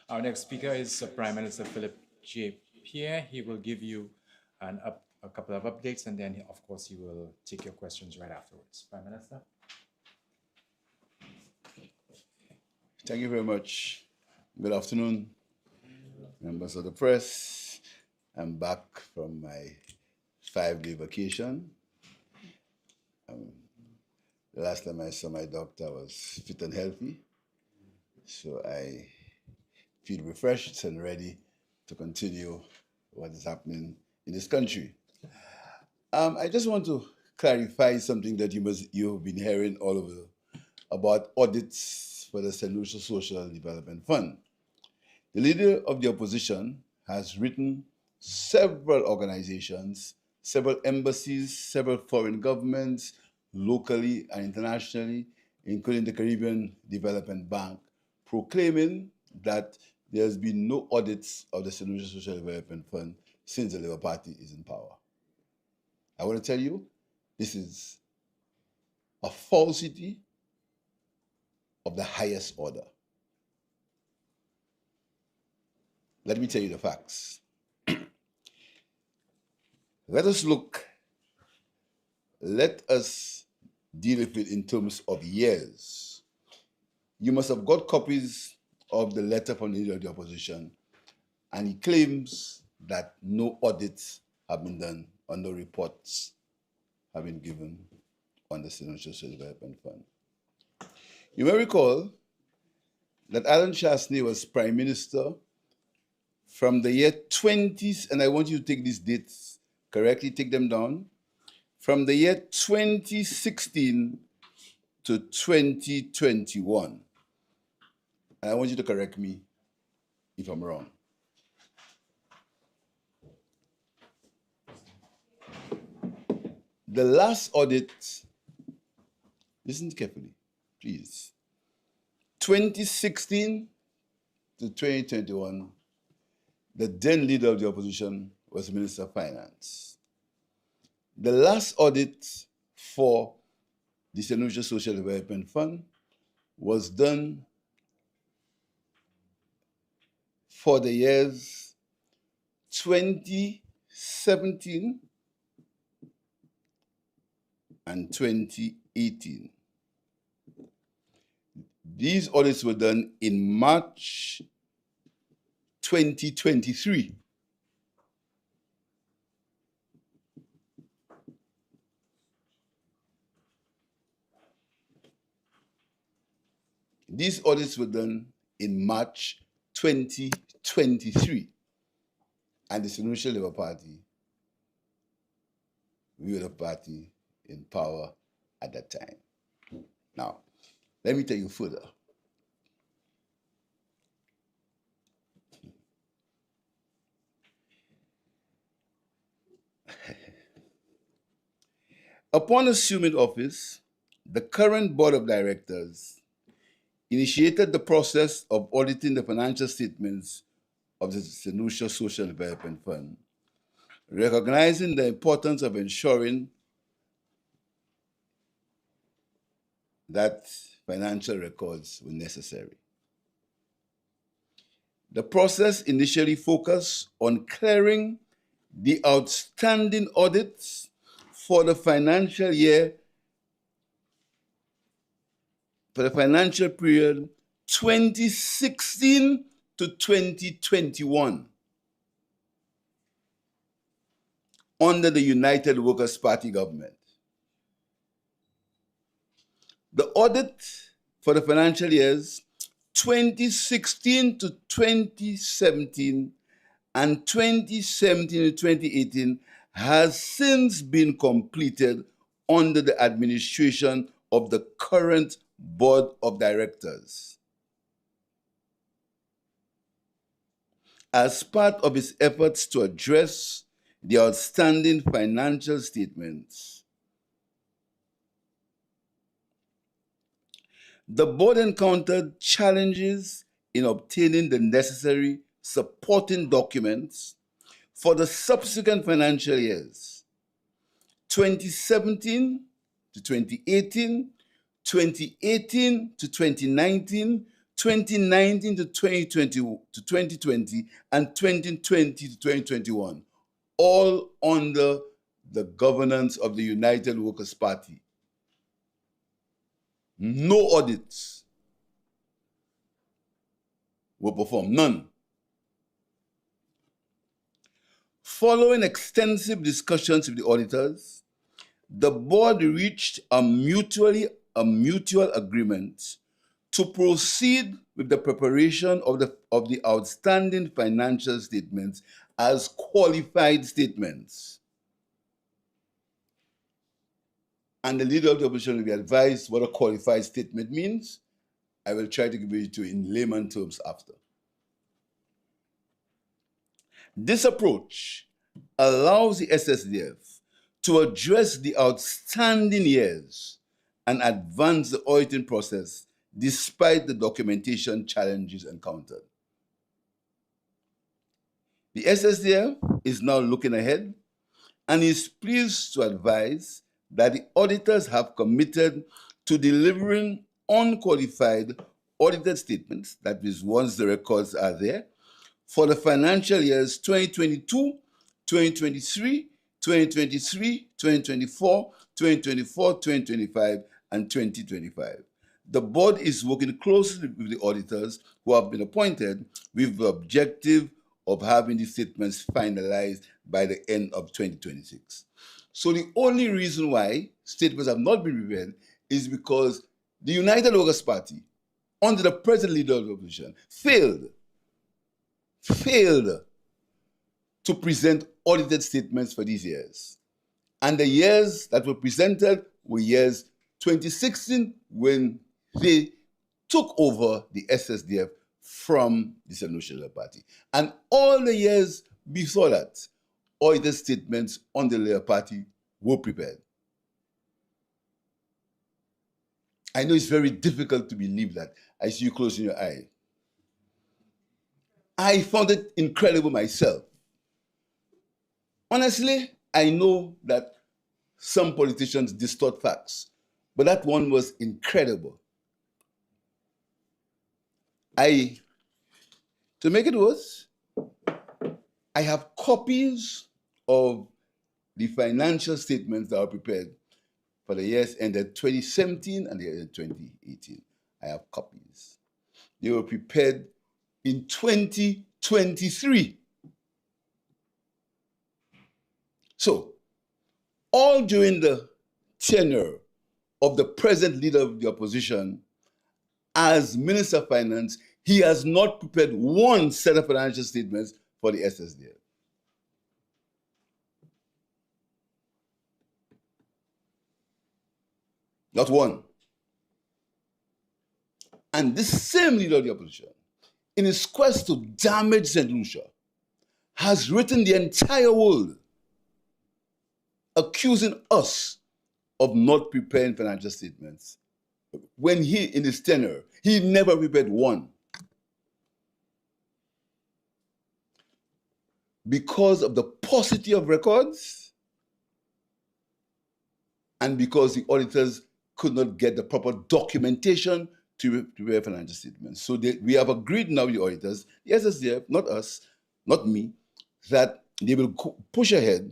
Our next speaker is Prime Minister Philip J. Pierre. He will give you a couple of updates, and then, of course, he will take your questions right afterwards. Prime Minister. Thank you very much. Good afternoon, members of the press. I'm back from my 5-day vacation. The last time I saw my doctor, I was fit and healthy. So I feel refreshed and ready to continue what is happening in this country. I just want to clarify something that you've been hearing all over about audits for the St. Lucia Social Development Fund. The leader of the opposition has written several organizations, several embassies, several foreign governments, locally and internationally, including the Caribbean Development Bank, proclaiming that there's been no audits of the St. Lucia Social Development Fund since the Labour Party is in power. I want to tell you, this is a falsity of the highest order. Let me tell you the facts. Let us deal with it in terms of years. You must have got copies of the letter from the leader of the opposition, and he claims that no audits have been done or no reports have been given on the St. Lucia Social Development Fund. You may recall that Alan Chasney was Prime Minister from the year 20, and I want you to take these dates correctly, take them down, from the year 2016 to 2021. And I want you to correct me if I'm wrong. The last audit, listen carefully, please. 2016 to 2021, the then leader of the opposition was Minister of Finance. The last audit for the St. Lucia Social Development Fund was done for the years 20 2017 and 2018. These audits were done in March 2023. These audits were done in March 2023. And the St. Lucia Labour Party, we were the party in power at that time. Now, let me tell you further. Upon assuming office, the current board of directors initiated the process of auditing the financial statements of the St. Lucia Social Development Fund, recognizing the importance of ensuring that financial records were necessary. The process initially focused on clearing the outstanding audits for the financial year, for the financial period 2016 to 2021 under the United Workers' Party government. The audit for the financial years 2016 to 2017 and 2017 to 2018 has since been completed under the administration of the current board of directors. As part of its efforts to address the outstanding financial statements, the board encountered challenges in obtaining the necessary supporting documents for the subsequent financial years 2017 to 2018, 2018 to 2019, 2019 to 2020, and 2020 to 2021, all under the governance of the United Workers' Party. No audits were performed, none. Following extensive discussions with the auditors, the board reached a mutual agreement to proceed with the preparation of the outstanding financial statements as qualified statements. And the leader of the opposition will be advised what a qualified statement means. I will try to give it to you in layman terms after. This approach allows the SSDF to address the outstanding years and advance the auditing process despite the documentation challenges encountered. The SSDF is now looking ahead and is pleased to advise that the auditors have committed to delivering unqualified audited statements, that is, once the records are there, for the financial years 2022, 2023, 2023, 2024, 2024, 2025, and 2025. The board is working closely with the auditors who have been appointed with the objective of having these statements finalized by the end of 2026. So the only reason why statements have not been prepared is because the United Workers' Party, under the present leader of the opposition, failed to present audited statements for these years. And the years that were presented were years 2016, when they took over the SSDF from the St. Lucia Labour Party. And all the years before that, audited statements on the Labour Party were prepared. I know it's very difficult to believe that. I see you closing your eye. I found it incredible myself. Honestly, I know that some politicians distort facts, but that one was incredible. To make it worse, I have copies of the financial statements that are prepared for the years ended 2017 and the year 2018. I have copies. They were prepared in 2023. So, all during the tenure of the present leader of the opposition as Minister of Finance, he has not prepared one set of financial statements for the SSDF. Not one. And this same leader of the opposition, in his quest to damage St. Lucia, has written the entire world accusing us of not preparing financial statements. When he, in his tenure, he never prepared one. Because of the paucity of records and because the auditors could not get the proper documentation to prepare financial statements. So we have agreed now with the auditors, the SSDF, not us, not me, that they will push ahead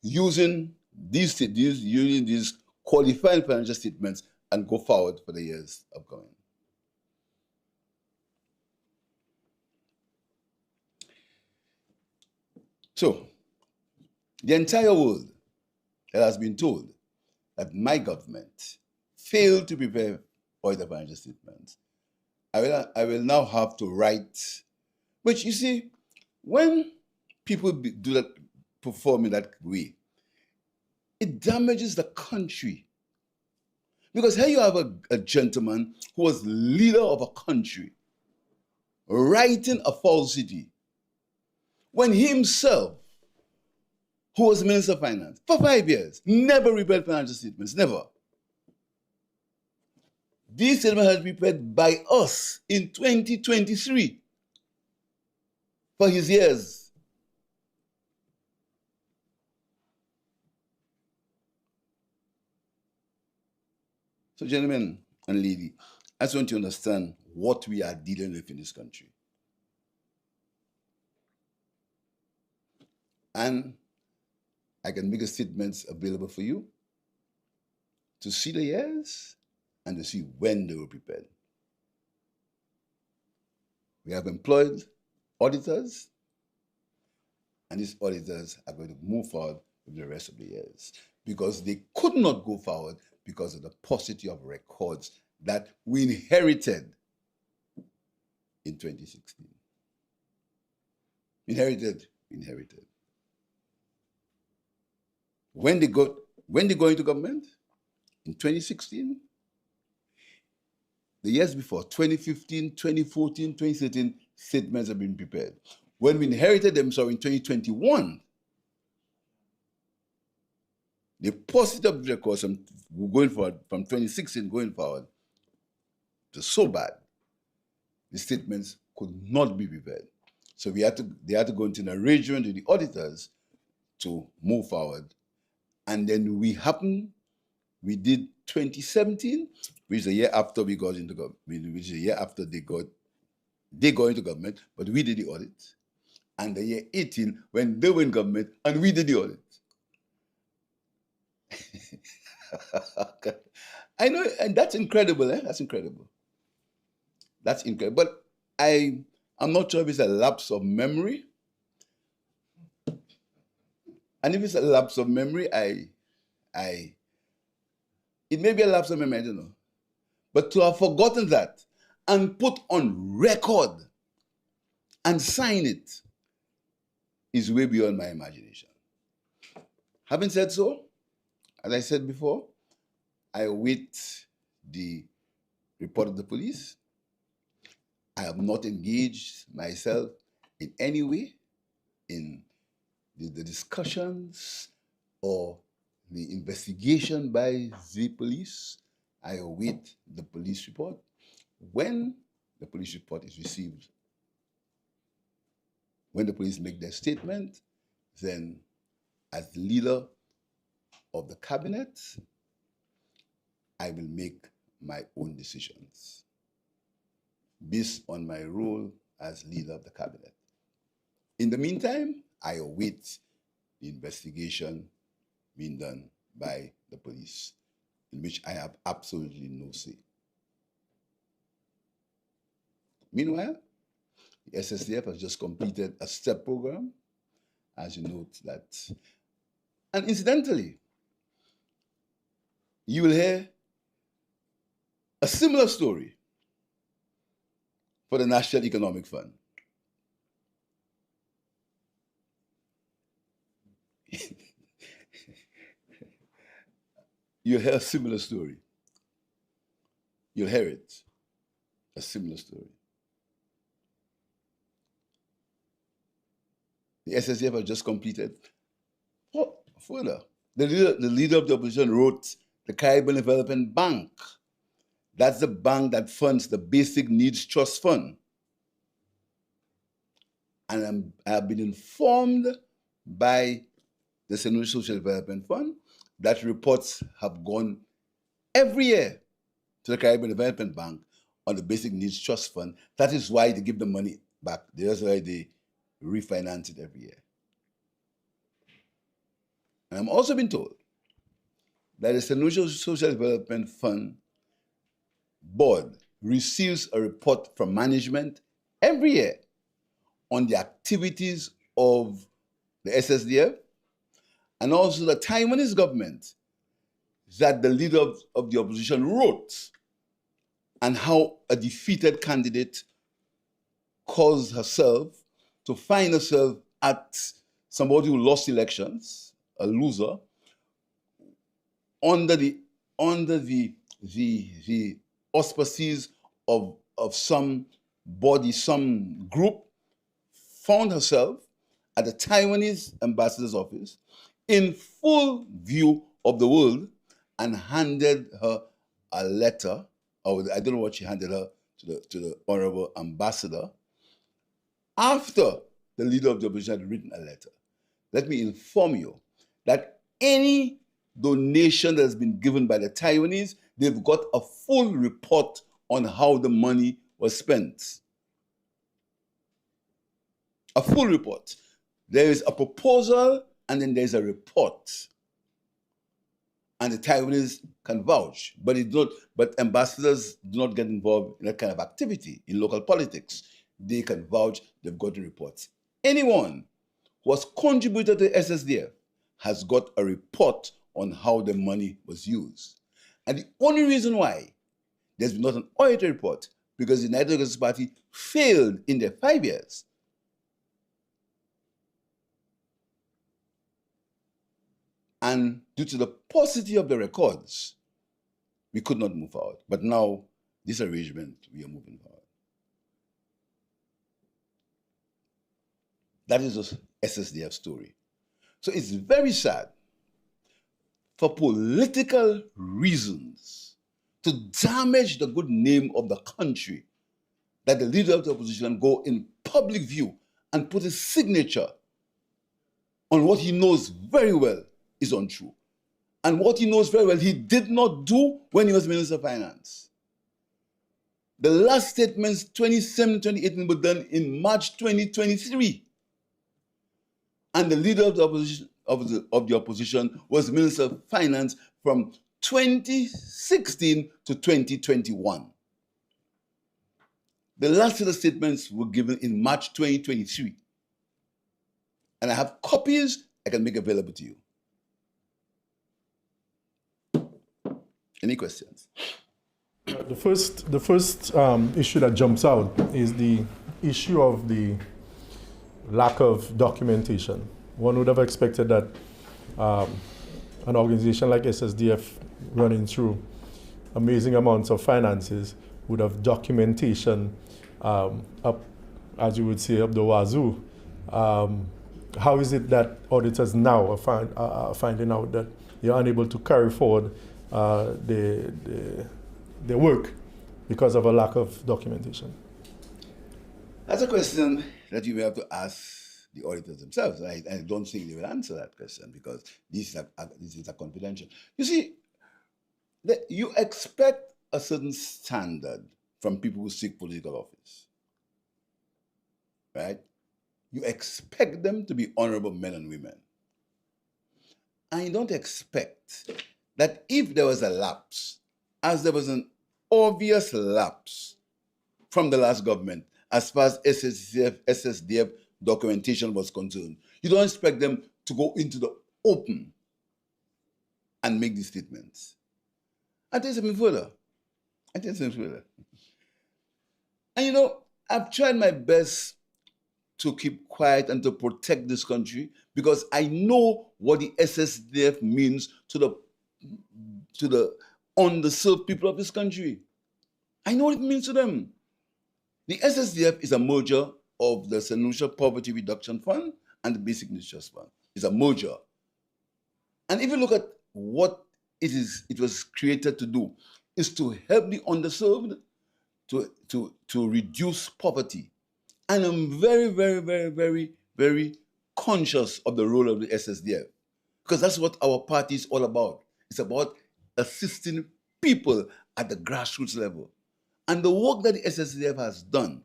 using these qualifying financial statements and go forward for the years upcoming. So, the entire world has been told that my government failed to prepare audited financial statements. I will now have to write, which you see, when people do that, perform in that way, it damages the country. Because here you have a gentleman who was leader of a country writing a falsity when he himself, who was Minister of Finance for 5 years, never prepared financial statements, never. These statements have been prepared by us in 2023 for his years. So, gentlemen and lady, I just want you to understand what we are dealing with in this country. And I can make the statements available for you to see the years and to see when they were prepared. We have employed auditors, and these auditors are going to move forward with the rest of the years because they could not go forward because of the paucity of records that we inherited in 2016. Inherited. When they go into government in 2016, the years before, 2015, 2014, 2013, statements have been prepared. When we inherited them, so in 2021, the paucity of records going forward, from 2016 going forward, was so bad, the statements could not be prepared. So they had to go into an arrangement with the auditors to move forward. And then we did 2017, which is the year after we got into government, which is the year after they got into government, but we did the audit. And the year 18, when they were in government, and we did the audit. I know, and that's incredible, eh? That's incredible. That's incredible. But I'm not sure if it's a lapse of memory. And if it's a lapse of memory, it may be a lapse of memory, I don't know. But to have forgotten that and put on record and sign it is way beyond my imagination. Having said so, as I said before, I await the report of the police. I have not engaged myself in any way in the discussions or the investigation by the police. I await the police report. When the police report is received, when the police make their statement, then as the leader of the cabinet, I will make my own decisions based on my role as leader of the cabinet. In the meantime, I await the investigation being done by the police, in which I have absolutely no say. Meanwhile, the SSDF has just completed a STEP program, as you note that. And incidentally, you will hear a similar story for the National Economic Fund. You'll hear a similar story. You'll hear it, a similar story. The SSDF has just completed. What further? The leader of the opposition wrote the Caribbean Development Bank. That's the bank that funds the Basic Needs Trust Fund. And I have been informed by the St. Lucia Social Development Fund that reports have gone every year to the Caribbean Development Bank on the Basic Needs Trust Fund. That is why they give the money back. That's why they refinance it every year. And I'm also been told that the St. Lucia Social Development Fund board receives a report from management every year on the activities of the SSDF and also the Taiwanese government that the leader of the opposition wrote, and how a defeated candidate caused herself to find herself at somebody who lost elections, a loser, under the auspices of some body, some group, found herself at the Taiwanese ambassador's office in full view of the world and handed her a letter, or I don't know what she handed her to the honorable ambassador, after the leader of the opposition had written a letter. Let me inform you that any donation that has been given by the Taiwanese, they've got a full report on how the money was spent. A full report. There is a proposal and then there's a report. And the Taiwanese can vouch, but ambassadors do not get involved in that kind of activity in local politics. They can vouch, they've got the reports. Anyone who has contributed to SSDF has got a report on how the money was used. And the only reason why there's not an audit report, because the United Progressive Party failed in their 5 years. And due to the paucity of the records, we could not move forward. But now, this arrangement, we are moving forward. That is the SSDF story. So it's very sad for political reasons to damage the good name of the country that the leader of the opposition go in public view and put his signature on what he knows very well is untrue. And what he knows very well he did not do when he was Minister of Finance. The last statements, 2017, 2018, were done in March 2023. And the leader of the opposition was Minister of Finance from 2016 to 2021. The last set of statements were given in March 2023. And I have copies I can make available to you. Any questions? The first issue that jumps out is the issue of the lack of documentation. One would have expected that an organization like SSDF, running through amazing amounts of finances, would have documentation up, as you would say, up the wazoo. How is it that auditors now are finding out that you're unable to carry forward their work because of a lack of documentation? That's a question that you may have to ask the auditors themselves. I don't think they will answer that question because this is a confidential. You see, you expect a certain standard from people who seek political office, right? You expect them to be honorable men and women. I don't expect that if there was a lapse, as there was an obvious lapse from the last government as far as SSDF documentation was concerned, you don't expect them to go into the open and make these statements. I tell you something further. And you know, I've tried my best to keep quiet and to protect this country because I know what the SSDF means to the underserved people of this country. I know what it means to them. The SSDF is a merger of the St. Lucia Poverty Reduction Fund and the Basic Needs Trust Fund. It's a merger. And if you look at what it was created to do, is to help the underserved to reduce poverty. And I'm very, very, very, very, very conscious of the role of the SSDF because that's what our party is all about. It's about assisting people at the grassroots level. And the work that the SSDF has done,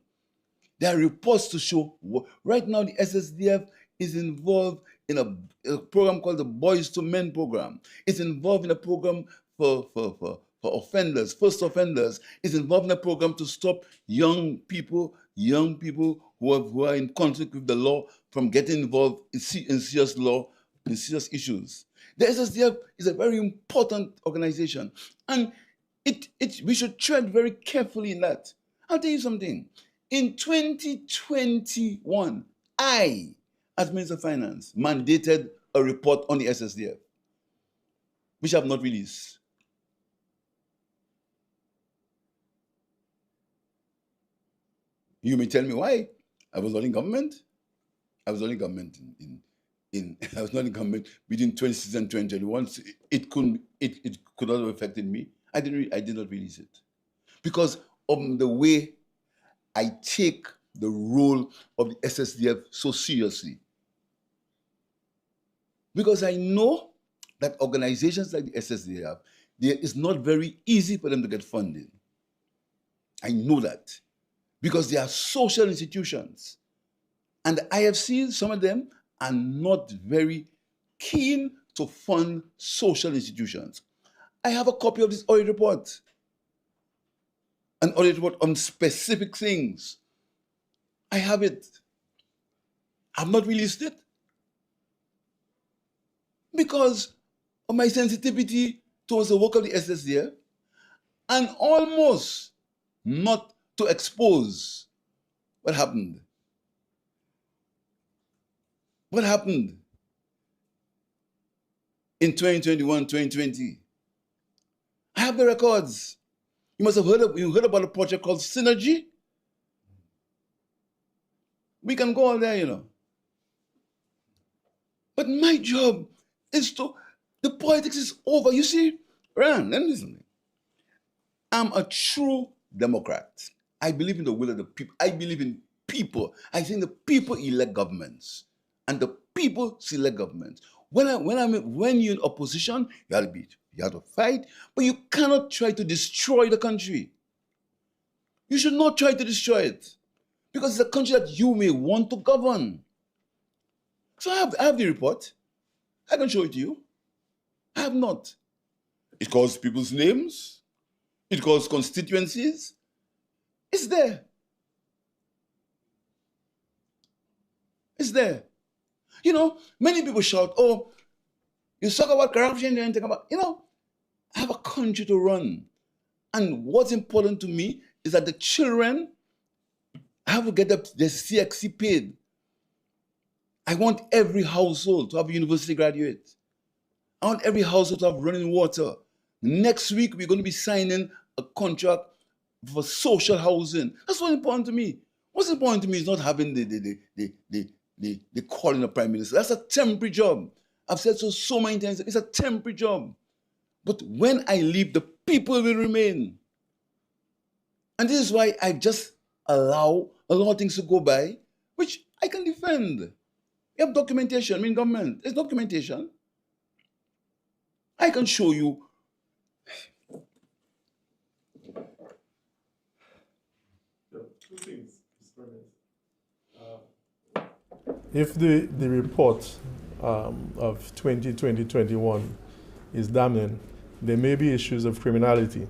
there are reports to show right now the SSDF is involved in a program called the Boys to Men program. It's involved in a program for offenders, first offenders. It's involved in a program to stop young people who are in conflict with the law from getting involved in serious law, in serious issues. The SSDF is a very important organization, and we should tread very carefully in that. I'll tell you something. In 2021, I, as Minister of Finance, mandated a report on the SSDF, which I have not released. You may tell me why. I was not in government. I was not in government I was not in government between 2016 and 2021. It could not have affected me. I did not release it because of the way I take the role of the SSDF so seriously. Because I know that organizations like the SSDF, it's not very easy for them to get funding. I know that because they are social institutions. And the IFCs, some of them, are not very keen to fund social institutions. I have a copy of this audit report, an audit report on specific things. I have it. I've not released it because of my sensitivity towards the work of the SSDF and almost not to expose what happened. What happened in 2021, 2020? I have the records. You must have heard about a project called Synergy. We can go on there, you know. But my job is the politics is over. You see, Ran, let me listen. I'm a true Democrat. I believe in the will of the people. I believe in people. I think the people elect governments. And the people select governments. When you're in opposition, you have to fight, but you cannot try to destroy the country. You should not try to destroy it because it's a country that you may want to govern. So I have the report. I can show it to you. I have not. It calls people's names. It calls constituencies. It's there. It's there. You know, many people shout, oh, you talk about corruption, you think about, I have a country to run. And what's important to me is that the children have to get their CXC paid. I want every household to have a university graduate. I want every household to have running water. Next week, we're going to be signing a contract for social housing. That's what's important to me. What's important to me is not having the calling of prime minister. That's a temporary job. I've said so many times. It's a temporary job. But when I leave, the people will remain. And this is why I just allow a lot of things to go by, which I can defend. You have documentation. I mean, government. There's documentation. I can show you. Two things, Mr. President. If the report of 2020-21 is damning. There may be issues of criminality.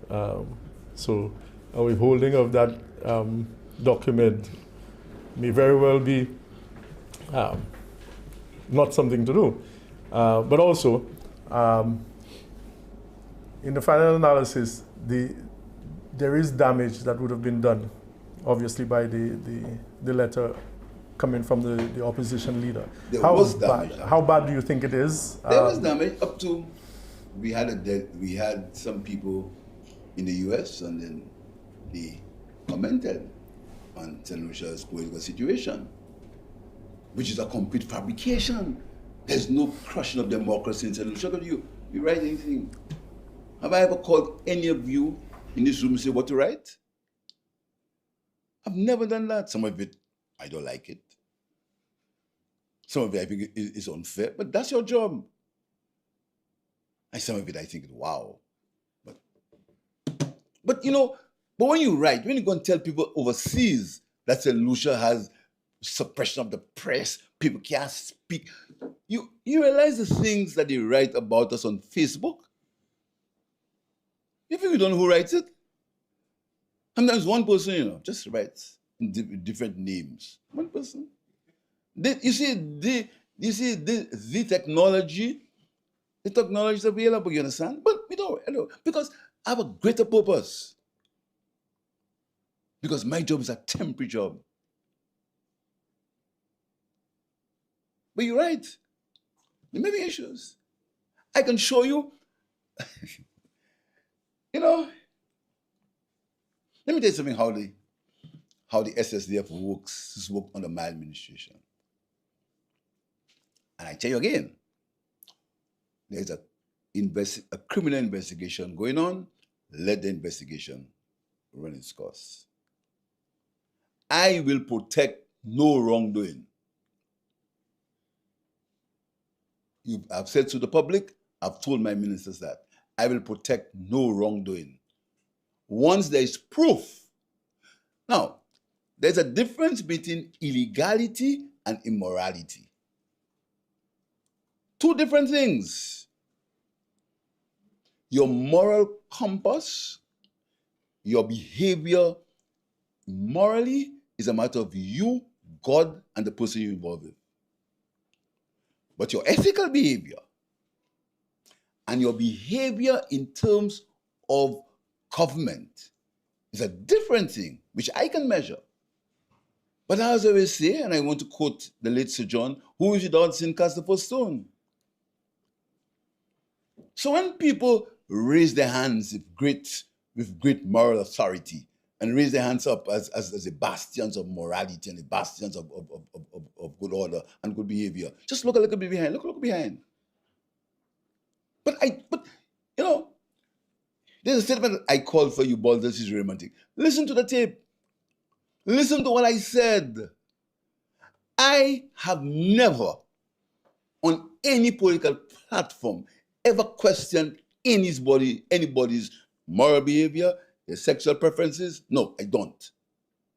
So a withholding of that document may very well be not something to do. But also, in the final analysis, there is damage that would have been done, obviously, by the letter coming from the opposition leader. There was damage. How bad do you think it is? There was damage up to, we had some people in the US, and then they commented on St. Lucia's political situation, which is a complete fabrication. There's no crushing of democracy in St. Lucia. But you write anything? Have I ever called any of you in this room and say what to write? I've never done that. Some of it, I don't like it. Some of it I think is unfair, but that's your job. And some of it I think, wow. But when you write, when you go and tell people overseas that St. Lucia has suppression of the press, people can't speak, you realize the things that they write about us on Facebook? You think we don't know who writes it? Sometimes one person, just writes in different names. One person. You see, the technology is available, you understand? But we don't, because I have a greater purpose. Because my job is a temporary job. But you're right. There may be issues. I can show you. Let me tell you something how the SSDF works under my administration. And I tell you again, there's a criminal investigation going on. Let the investigation run its course. I will protect no wrongdoing. I've said to the public, I've told my ministers that I will protect no wrongdoing. Once there is proof. Now, there's a difference between illegality and immorality. Two different things. Your moral compass, your behavior morally is a matter of you, God, and the person you're involved with. But your ethical behavior and your behavior in terms of government is a different thing, which I can measure. But as I always say, and I want to quote the late Sir John, who is without sin cast the first stone. So when people raise their hands with great moral authority and raise their hands up as the bastions of morality and the bastions of good order and good behavior, just look a little bit behind. Look behind. But there's a statement that I called for you, Baldus is romantic. Listen to the tape. Listen to what I said. I have never, on any political platform, ever questioned anybody's moral behavior, their sexual preferences. No, I don't.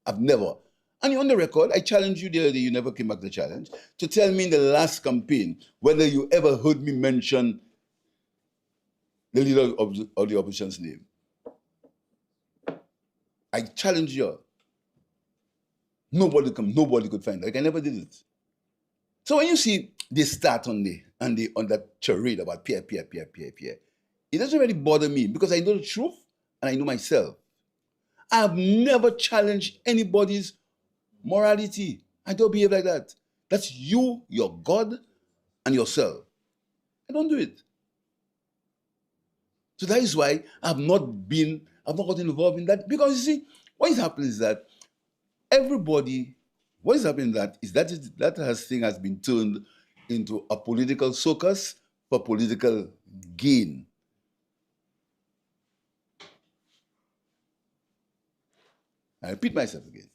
I've never. And on the record, I challenge you the other day, you never came back to the challenge, to tell me in the last campaign whether you ever heard me mention the leader of the opposition's name. I challenge you. Nobody could find that. I never did it. So when you see they start on that charade about Pierre, it doesn't really bother me because I know the truth and I know myself. I have never challenged anybody's morality. I don't behave like that. That's you, your God, and yourself. I don't do it. So that is why I've not gotten involved in that. Because you see, what is happening is that that thing has been turned into a political circus for political gain. I repeat myself again.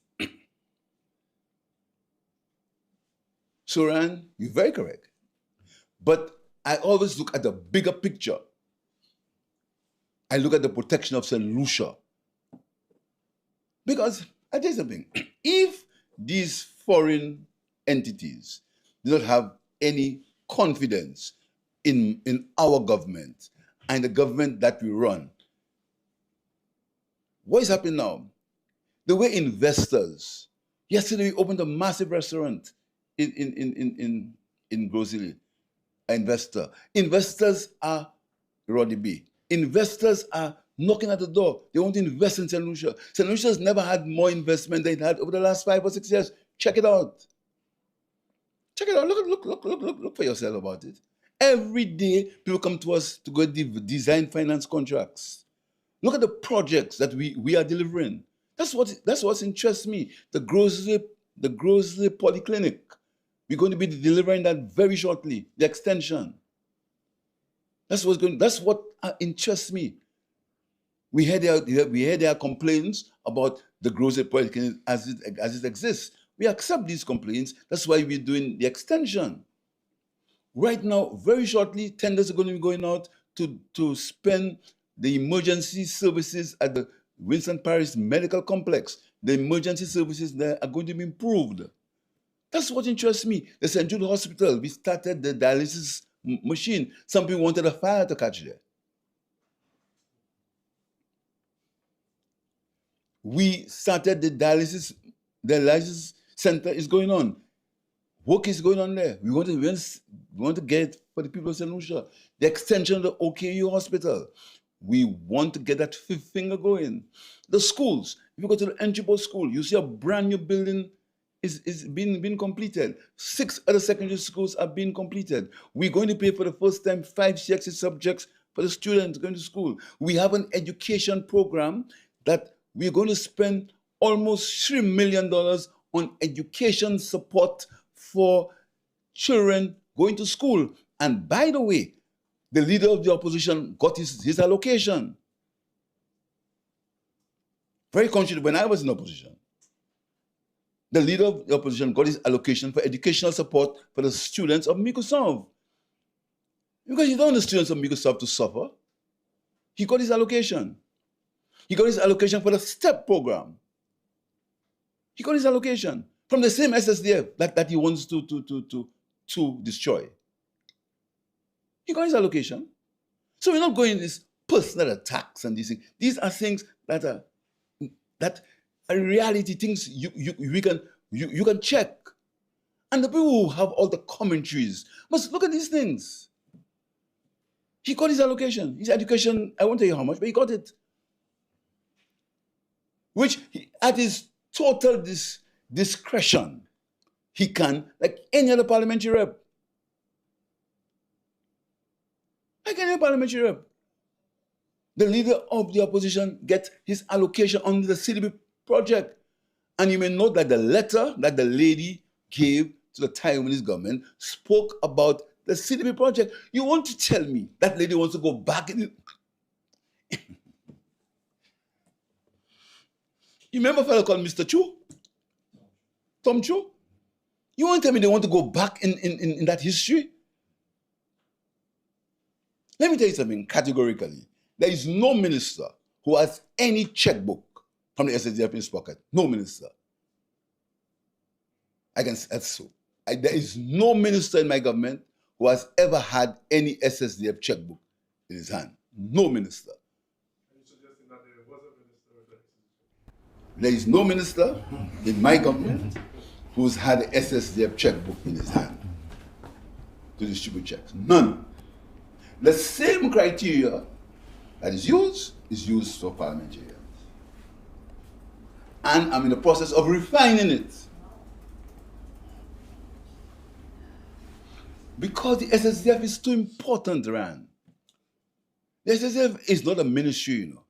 Suran, you're very correct. But I always look at the bigger picture. I look at the protection of St. Lucia. Because, I'll tell you something, if these foreign entities do not have any confidence in our government and the government that we run. What is happening now? The way investors, yesterday we opened a massive restaurant in Grozili. Investors are Roddy B. Investors are knocking at the door. They want to invest in St. Lucia. St. Lucia has never had more investment than it had over the last 5 or 6 years. Check it out. Check it out. Look for yourself about it. Every day, people come to us to go design finance contracts. Look at the projects that we are delivering. That's what interests me. The Grozili Polyclinic. We're going to be delivering that very shortly. The extension. That's what interests me. We hear their complaints about the Grozili Polyclinic as it exists. We accept these complaints. That's why we're doing the extension. Right now, very shortly, tenders are going to be going out to spend the emergency services at the Winston Parish Medical Complex. The emergency services there are going to be improved. That's what interests me. The St. Jude Hospital, we started the dialysis machine. Some people wanted a fire to catch there. We started the dialysis center is going on. Work is going on there. We want to get for the people of St. Lucia. The extension of the OKU hospital. We want to get that fifth finger going. The schools. If you go to the Enchibo school, you see a brand new building is being completed. 6 other secondary schools are being completed. We're going to pay for the first time 5 CXC subjects for the students going to school. We have an education program that we're going to spend almost $3 million on education support for children going to school. And by the way, the leader of the opposition got his allocation. Very contrary when I was in opposition. The leader of the opposition got his allocation for educational support for the students of Microsoft. Because you don't want the students of Microsoft to suffer. He got his allocation. He got his allocation for the STEP program. He got his allocation from the same SSDF that he wants to destroy. He got his allocation. So we're not going this personal attacks and these things. These are things that are reality, things you can check. And the people who have all the commentaries must look at these things. He got his allocation. His education, I won't tell you how much, but he got it. Which, at his total discretion, he can, like any other parliamentary rep. Like any parliamentary rep. The leader of the opposition gets his allocation on the CDB project. And you may note that the letter that the lady gave to the Taiwanese government spoke about the CDB project. You want to tell me that lady wants to go back in it? You remember a fellow called Mr. Chu? Tom Chu? You want to tell me they want to go back in that history? Let me tell you something categorically. There is no minister who has any checkbook from the SSDF in his pocket. No minister. I can say so. There is no minister in my government who has ever had any SSDF checkbook in his hand. No minister. There is no minister in my government who's had an SSDF checkbook in his hand to distribute checks. None. The same criteria that is used for parliamentarians. And I'm in the process of refining it. Because the SSDF is too important, Rand. The SSDF is not a ministry, you know.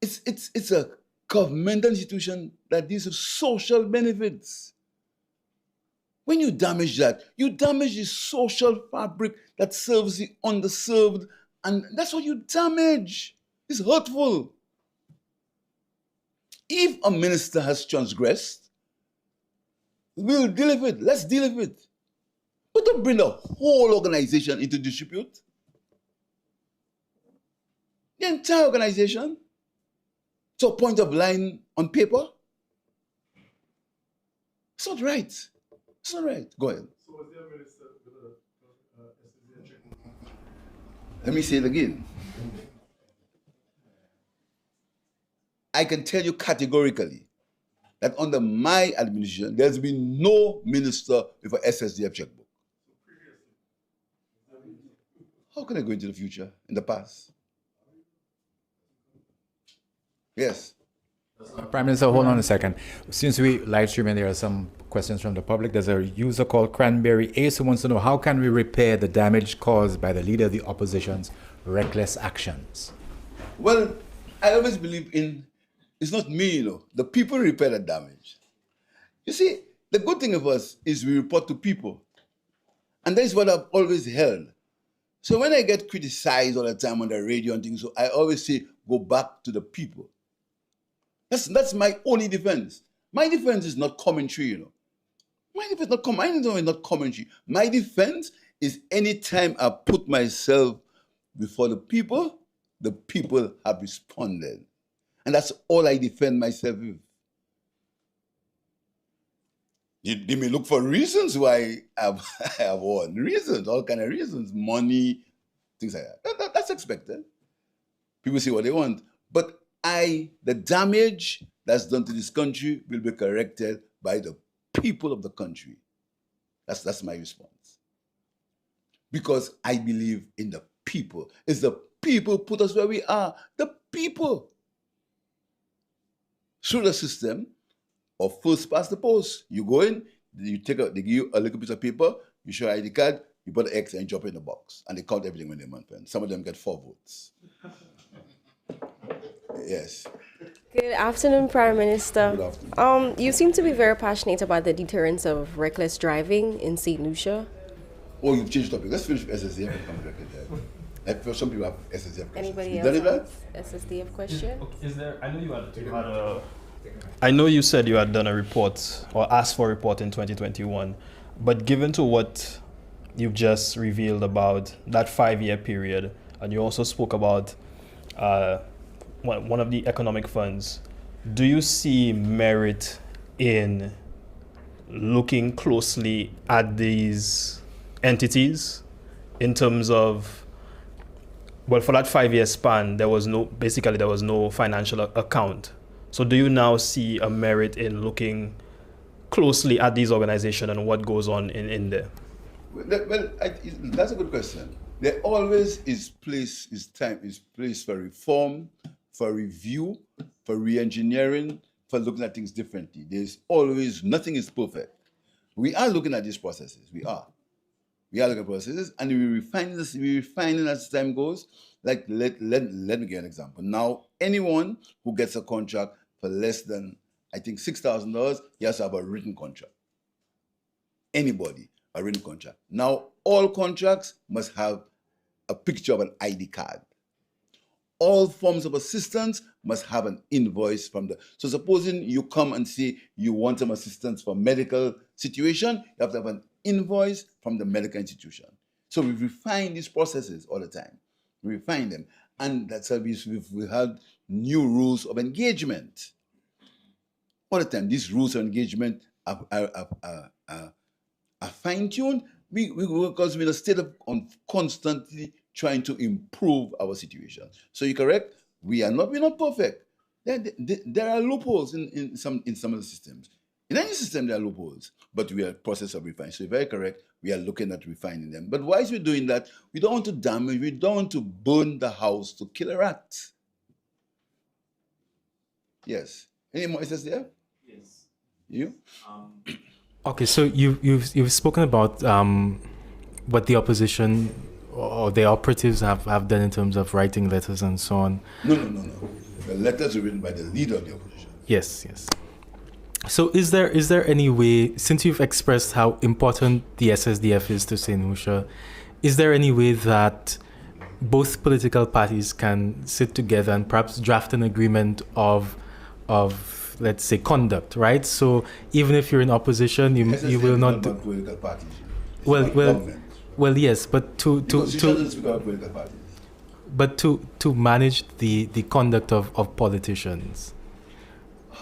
It's a governmental institution that deals with social benefits. When you damage that, you damage the social fabric that serves the underserved, and that's what you damage. It's hurtful. If a minister has transgressed, we'll deal with it. Let's deal with it. But don't bring the whole organization into dispute. The entire organization to a point of line on paper. It's not right. It's not right. Go ahead. So Let me say it again. I can tell you categorically that under my administration, there's been no minister with an SSDF checkbook. How can I go into the future, in the past? Yes. Prime Minister, hold on a second. Since we live streaming, there are some questions from the public. There's a user called Cranberry Ace who wants to know, how can we repair the damage caused by the leader of the opposition's reckless actions? Well, I always believe in, it's not me, the people repair the damage. You see, the good thing of us is we report to people. And that is what I've always held. So when I get criticized all the time on the radio and things, so I always say, go back to the people. That's my only defense. My defense is not commentary, My defense is not commentary. My defense is anytime I put myself before the people have responded. And that's all I defend myself with. They may look for reasons why I have won. Reasons, all kind of reasons. Money, things like that. That's expected. People say what they want. But the damage that's done to this country will be corrected by the people of the country. That's my response. Because I believe in the people. It's the people put us where we are. The people. Through the system of first past the post. You go in, they give you a little piece of paper, you show ID card, you put the X and you drop it in the box. And they count everything when they month. Some of them get 4 votes. Yes. Good afternoon, Prime Minister. Good afternoon. You seem to be very passionate about the deterrence of reckless driving in St. Lucia. Oh, you've changed the topic. Let's finish with SSDF and come back to that. For some people have SSDF questions. Anybody else have SSDF question? Okay, is there? I know you had a. I know you said you had done a report or asked for a report in 2021, but given to what you've just revealed about that 5-year period, and you also spoke about one of the economic funds, do you see merit in looking closely at these entities in terms of, well, for that 5-year span, there was no financial account. So do you now see a merit in looking closely at these organizations and what goes on in there? Well, that's a good question. There always is place for reform, for review, for re-engineering, for looking at things differently. There's always, nothing is perfect. We are looking at these processes. We are looking at processes, and we refine as time goes. Like, let me give an example. Now, anyone who gets a contract for less than, I think, $6,000, he has to have a written contract. Anybody, a written contract. Now, all contracts must have a picture of an ID card. All forms of assistance must have an invoice from the. So supposing you come and say you want some assistance for medical situation, you have to have an invoice from the medical institution. So we refine these processes all the time. We refine them. And that's how we had new rules of engagement. All the time, these rules of engagement are fine-tuned because we're in a state of constantly trying to improve our situation. So you're correct. We're not perfect. There are loopholes in some of the systems. In any system, there are loopholes, but we are in the process of refining. So you're very correct. We are looking at refining them. But whilst we're doing that, we don't want to damage, we don't want to burn the house to kill a rat. Yes. Any more SSDF? Yes. You? Okay, so you've spoken about what the opposition or the operatives have done in terms of writing letters and so on. No. The letters are written by the leader of the opposition. Yes. So is there any way, since you've expressed how important the SSDF is to St. Lucia, is there any way that both political parties can sit together and perhaps draft an agreement of let's say conduct, right? So even if you're in opposition, you will not do political parties. Well, yes, but to manage the conduct of politicians.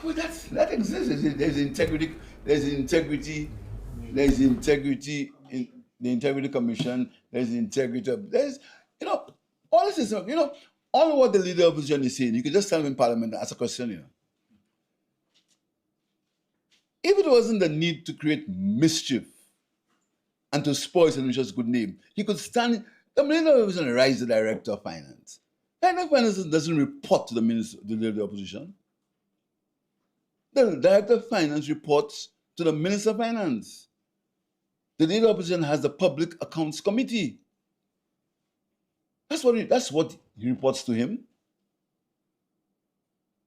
Well, that exists. There's integrity the Integrity Commission, there's the integrity of, there's, you know, all this is, you know, all what the leader of the opposition is saying, you could just tell him in Parliament and ask a question, you know. If it wasn't the need to create mischief and to spoil Lucia's good name, he could stand, the leader of the opposition writes the Director of Finance. The Director of Finance doesn't report to the minister, the leader of the opposition. The Director of Finance reports to the Minister of Finance. The leader of the opposition has the Public Accounts Committee. That's what he reports to him.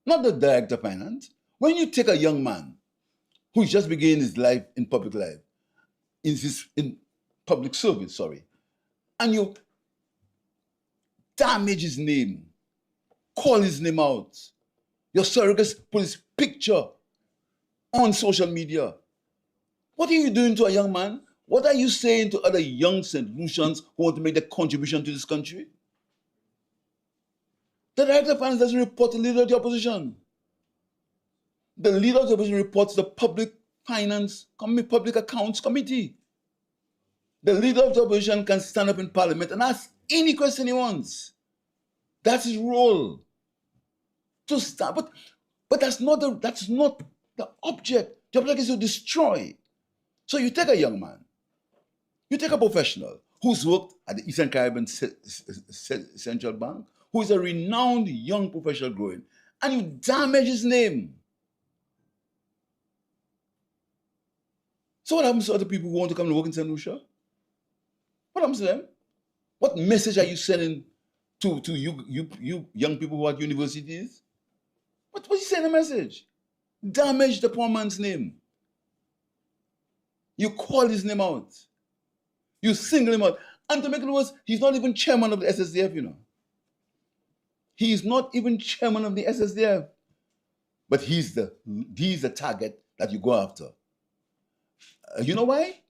Not the Director of Finance. When you take a young man who's just beginning his life in public life, in public service, and you damage his name, call his name out, your surrogates put his picture on social media. What are you doing to a young man? What are you saying to other young St. Lucians who want to make their contribution to this country? The Director of Finance doesn't report to the leader of the opposition. The leader of the opposition reports to the Public Accounts Committee. The leader of the opposition can stand up in Parliament and ask any question he wants. That's his role. To start, but that's not the object. The object is to destroy. So you take a young man, you take a professional who's worked at the Eastern Caribbean Central Bank, who is a renowned young professional growing, and you damage his name. So what happens to other people who want to come and work in St. Lucia? What happens to them? What message are you sending to you young people who are at universities? What you saying a message? Damage the poor man's name. You call his name out. You single him out. And to make it worse, he's not even chairman of the SSDF, you know. He is not even chairman of the SSDF. But he's the target that you go after. You know why?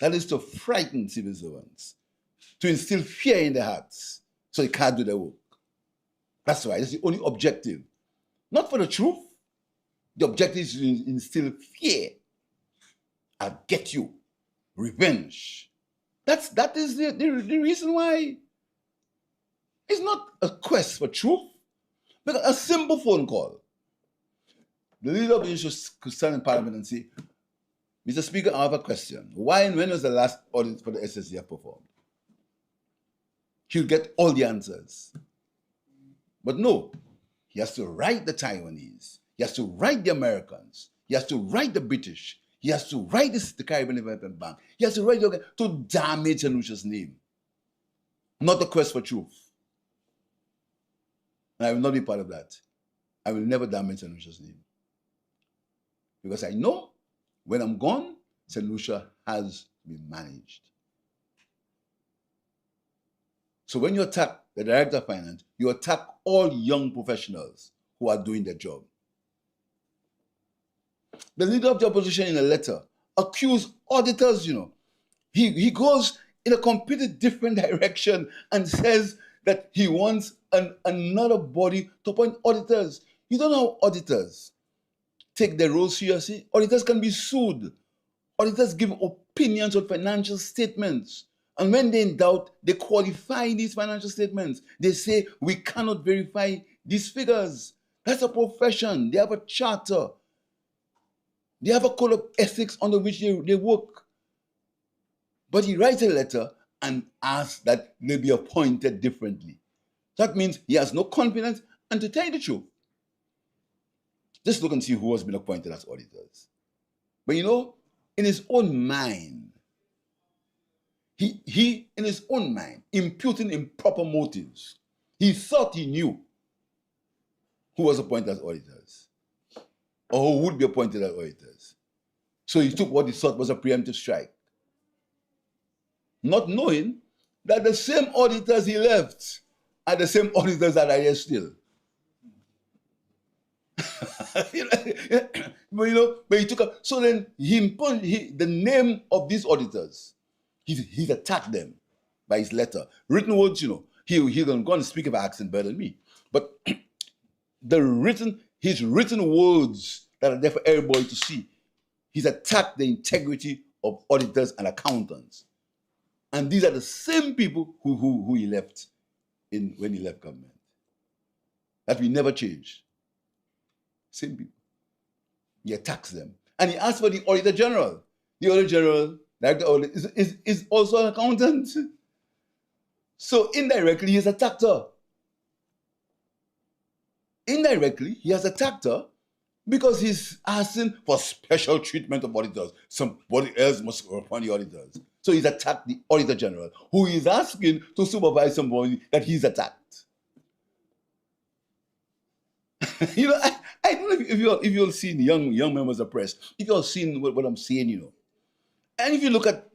That is to frighten civil servants, to instill fear in their hearts, so they can't do their work. That's why. That's the only objective. Not for the truth. The objective is to instill fear. I'll get you. Revenge. That is the reason why. It's not a quest for truth. Because a simple phone call. The leader of the issue could stand in Parliament and say, Mr. Speaker, I have a question. Why and when was the last audit for the SSDF performed? He'll get all the answers. But no, he has to write the Taiwanese. He has to write the Americans. He has to write the British. He has to write the Caribbean Development Bank. He has to write to damage Lucia's name. Not the quest for truth. And I will not be part of that. I will never damage Lucia's name. Because I know when I'm gone, St. Lucia has been managed. So when you attack the Director of Finance, you attack all young professionals who are doing their job. The leader of the opposition in a letter accused auditors, you know. He goes in a completely different direction and says that he wants another body to appoint auditors. You don't know how auditors take their role seriously. Auditors can be sued. Auditors give opinions on financial statements. And when they're in doubt, they qualify these financial statements. They say, we cannot verify these figures. That's a profession. They have a charter. They have a code of ethics under which they work. But he writes a letter and asks that they be appointed differently. That means he has no confidence. And to tell you the truth, just look and see who has been appointed as auditors. But you know, in his own mind, he in his own mind, imputing improper motives, he thought he knew who was appointed as auditors or who would be appointed as auditors. So he took what he thought was a preemptive strike, not knowing that the same auditors he left are the same auditors that are here still. But he took up. So then the name of these auditors, he's attacked them by his letter. Written words, you know, he's going to speak of accent better than me. But his written words that are there for everybody to see, he's attacked the integrity of auditors and accountants. And these are the same people who he left when he left government. That we never changed. Same people. He attacks them. And he asked for the Auditor General. The Auditor General, like the auditor, is also an accountant. So indirectly, he has attacked her. Indirectly, he has attacked her because he's asking for special treatment of auditors. Somebody else must go upon the auditors. So he's attacked the Auditor General, who is asking to supervise somebody that he's attacked. You know, I don't know if you'll seen young members of press, if you've seen what I'm saying, you know. And if you look at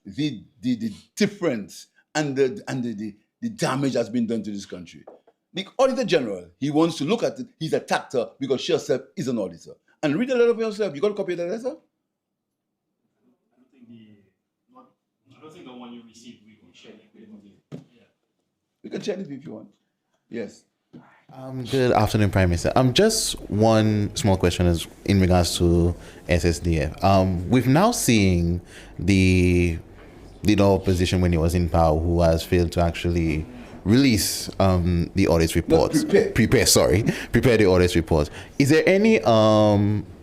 the difference and the damage that's been done to this country. The Auditor General, he wants to look at it, he's attacked her because she herself is an auditor. And read the letter for yourself. You got a copy of the letter? I don't think the one you received, we can share it with you. You can share it if you want. Yes. Good afternoon, Prime Minister. Just one small question is in regards to SSDF. We've now seen the leader of opposition when he was in power who has failed to actually release the audit reports. Prepare the audit reports. Is there any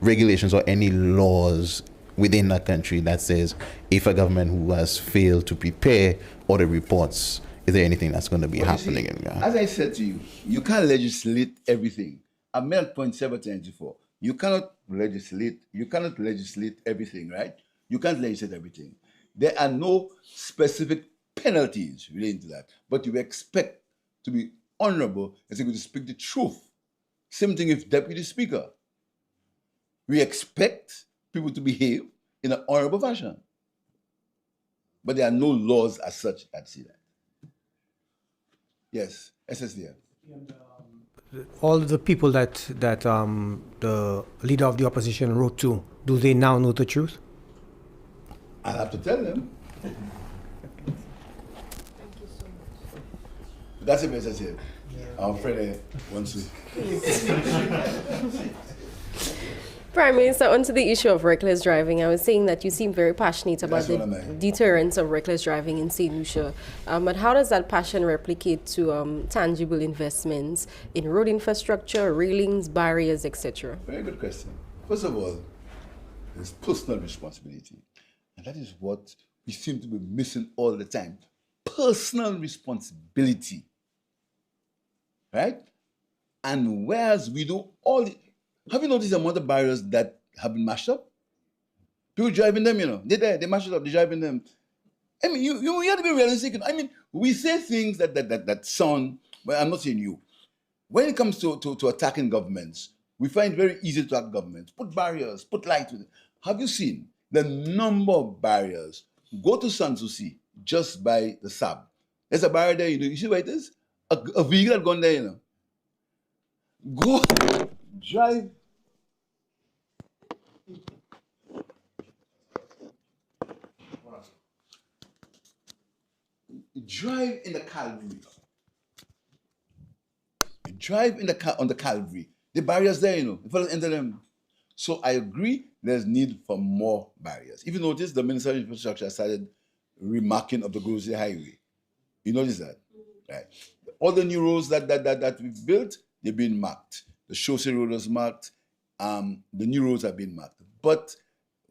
regulations or any laws within that country that says if a government who has failed to prepare audit reports, is there anything that's going to be happening? As I said to you, you can't legislate everything. I made a point several times before. You cannot legislate everything, right? You can't legislate everything. There are no specific penalties relating to that, but you expect to be honorable and to speak the truth. Same thing with Deputy Speaker. We expect people to behave in an honorable fashion, but there are no laws as such that say that. Yes, SSDF. All the people that the leader of the opposition wrote to, do they now know the truth? I'll have to tell them. That's a message here. Our friend wants to. Prime Minister, onto the issue of reckless driving, I was saying that you seem very passionate about the deterrence of reckless driving in St. Lucia. But how does that passion replicate to tangible investments in road infrastructure, railings, barriers, etc.? Very good question. First of all, there's personal responsibility. And that is what we seem to be missing all the time. Personal responsibility. Right? And whereas we do all the... Have you noticed the amount of barriers that have been mashed up? People driving them, you know. They mash it up, they're driving them. I mean, you have to be realistic. I mean, we say things that sound... Well, I'm not saying you. When it comes to attacking governments, we find it very easy to attack governments. Put barriers, put light with it. Have you seen the number of barriers? Go to Sanssouci, just by the SAB. There's a barrier there, you know. You see where it is? A vehicle had gone there, you know. Go drive. Drive in the Calvary. Drive on the Calvary. The barriers there, you know. The fellas enter them. So I agree there's need for more barriers. If you notice, the Minister of Infrastructure started remarking of the Grocery Highway. You notice that? Right. All the new roads that we've built, they've been marked. The Chaussee Road was marked. The new roads have been marked. But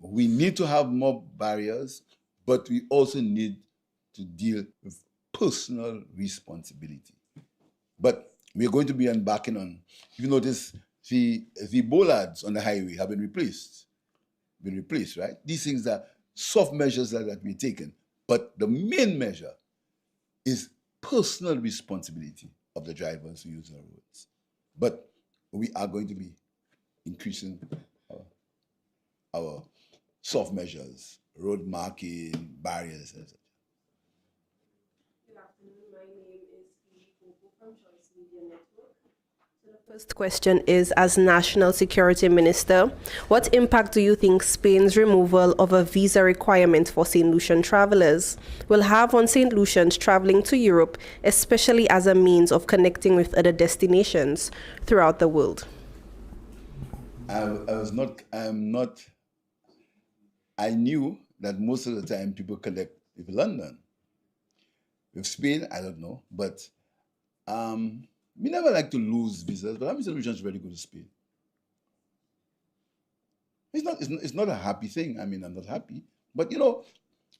we need to have more barriers, but we also need to deal with personal responsibility. But we're going to be embarking on, if you notice, the bollards on the highway have been replaced. Right? These things are soft measures that we've taken. But the main measure is personal responsibility of the drivers who use our roads. But we are going to be increasing our soft measures, road marking, barriers, etc. Good afternoon. My name is Lucia from Choice Media Network. So the first question is, as National Security Minister, what impact do you think Spain's removal of a visa requirement for St. Lucian travelers will have on St. Lucians traveling to Europe, especially as a means of connecting with other destinations throughout the world? I knew that most of the time people collect with London. With Spain, I don't know, but we never like to lose visas, but I'm sure Lucia is ready to go to Spain. It's not a happy thing. I mean, I'm not happy. But,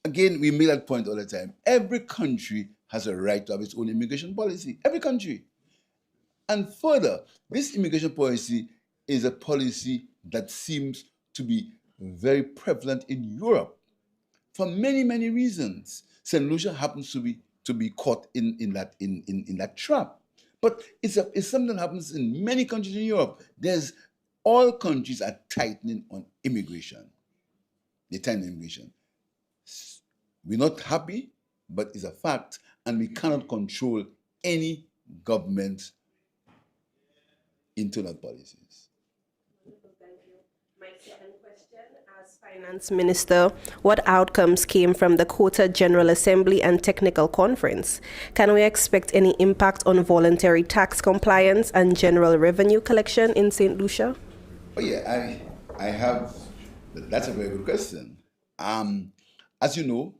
again, we make that point all the time. Every country has a right to have its own immigration policy. Every country. And further, this immigration policy is a policy that seems to be very prevalent in Europe for many, many reasons. St. Lucia happens to be caught in that trap. But it's something that happens in many countries in Europe. All countries are tightening on immigration. They tighten immigration. We're not happy, but it's a fact, and we cannot control any government's internal policies. My second question, as Finance Minister, what outcomes came from the Quota General Assembly and Technical Conference? Can we expect any impact on voluntary tax compliance and general revenue collection in St. Lucia? Oh yeah, I have. That's a very good question. As you know,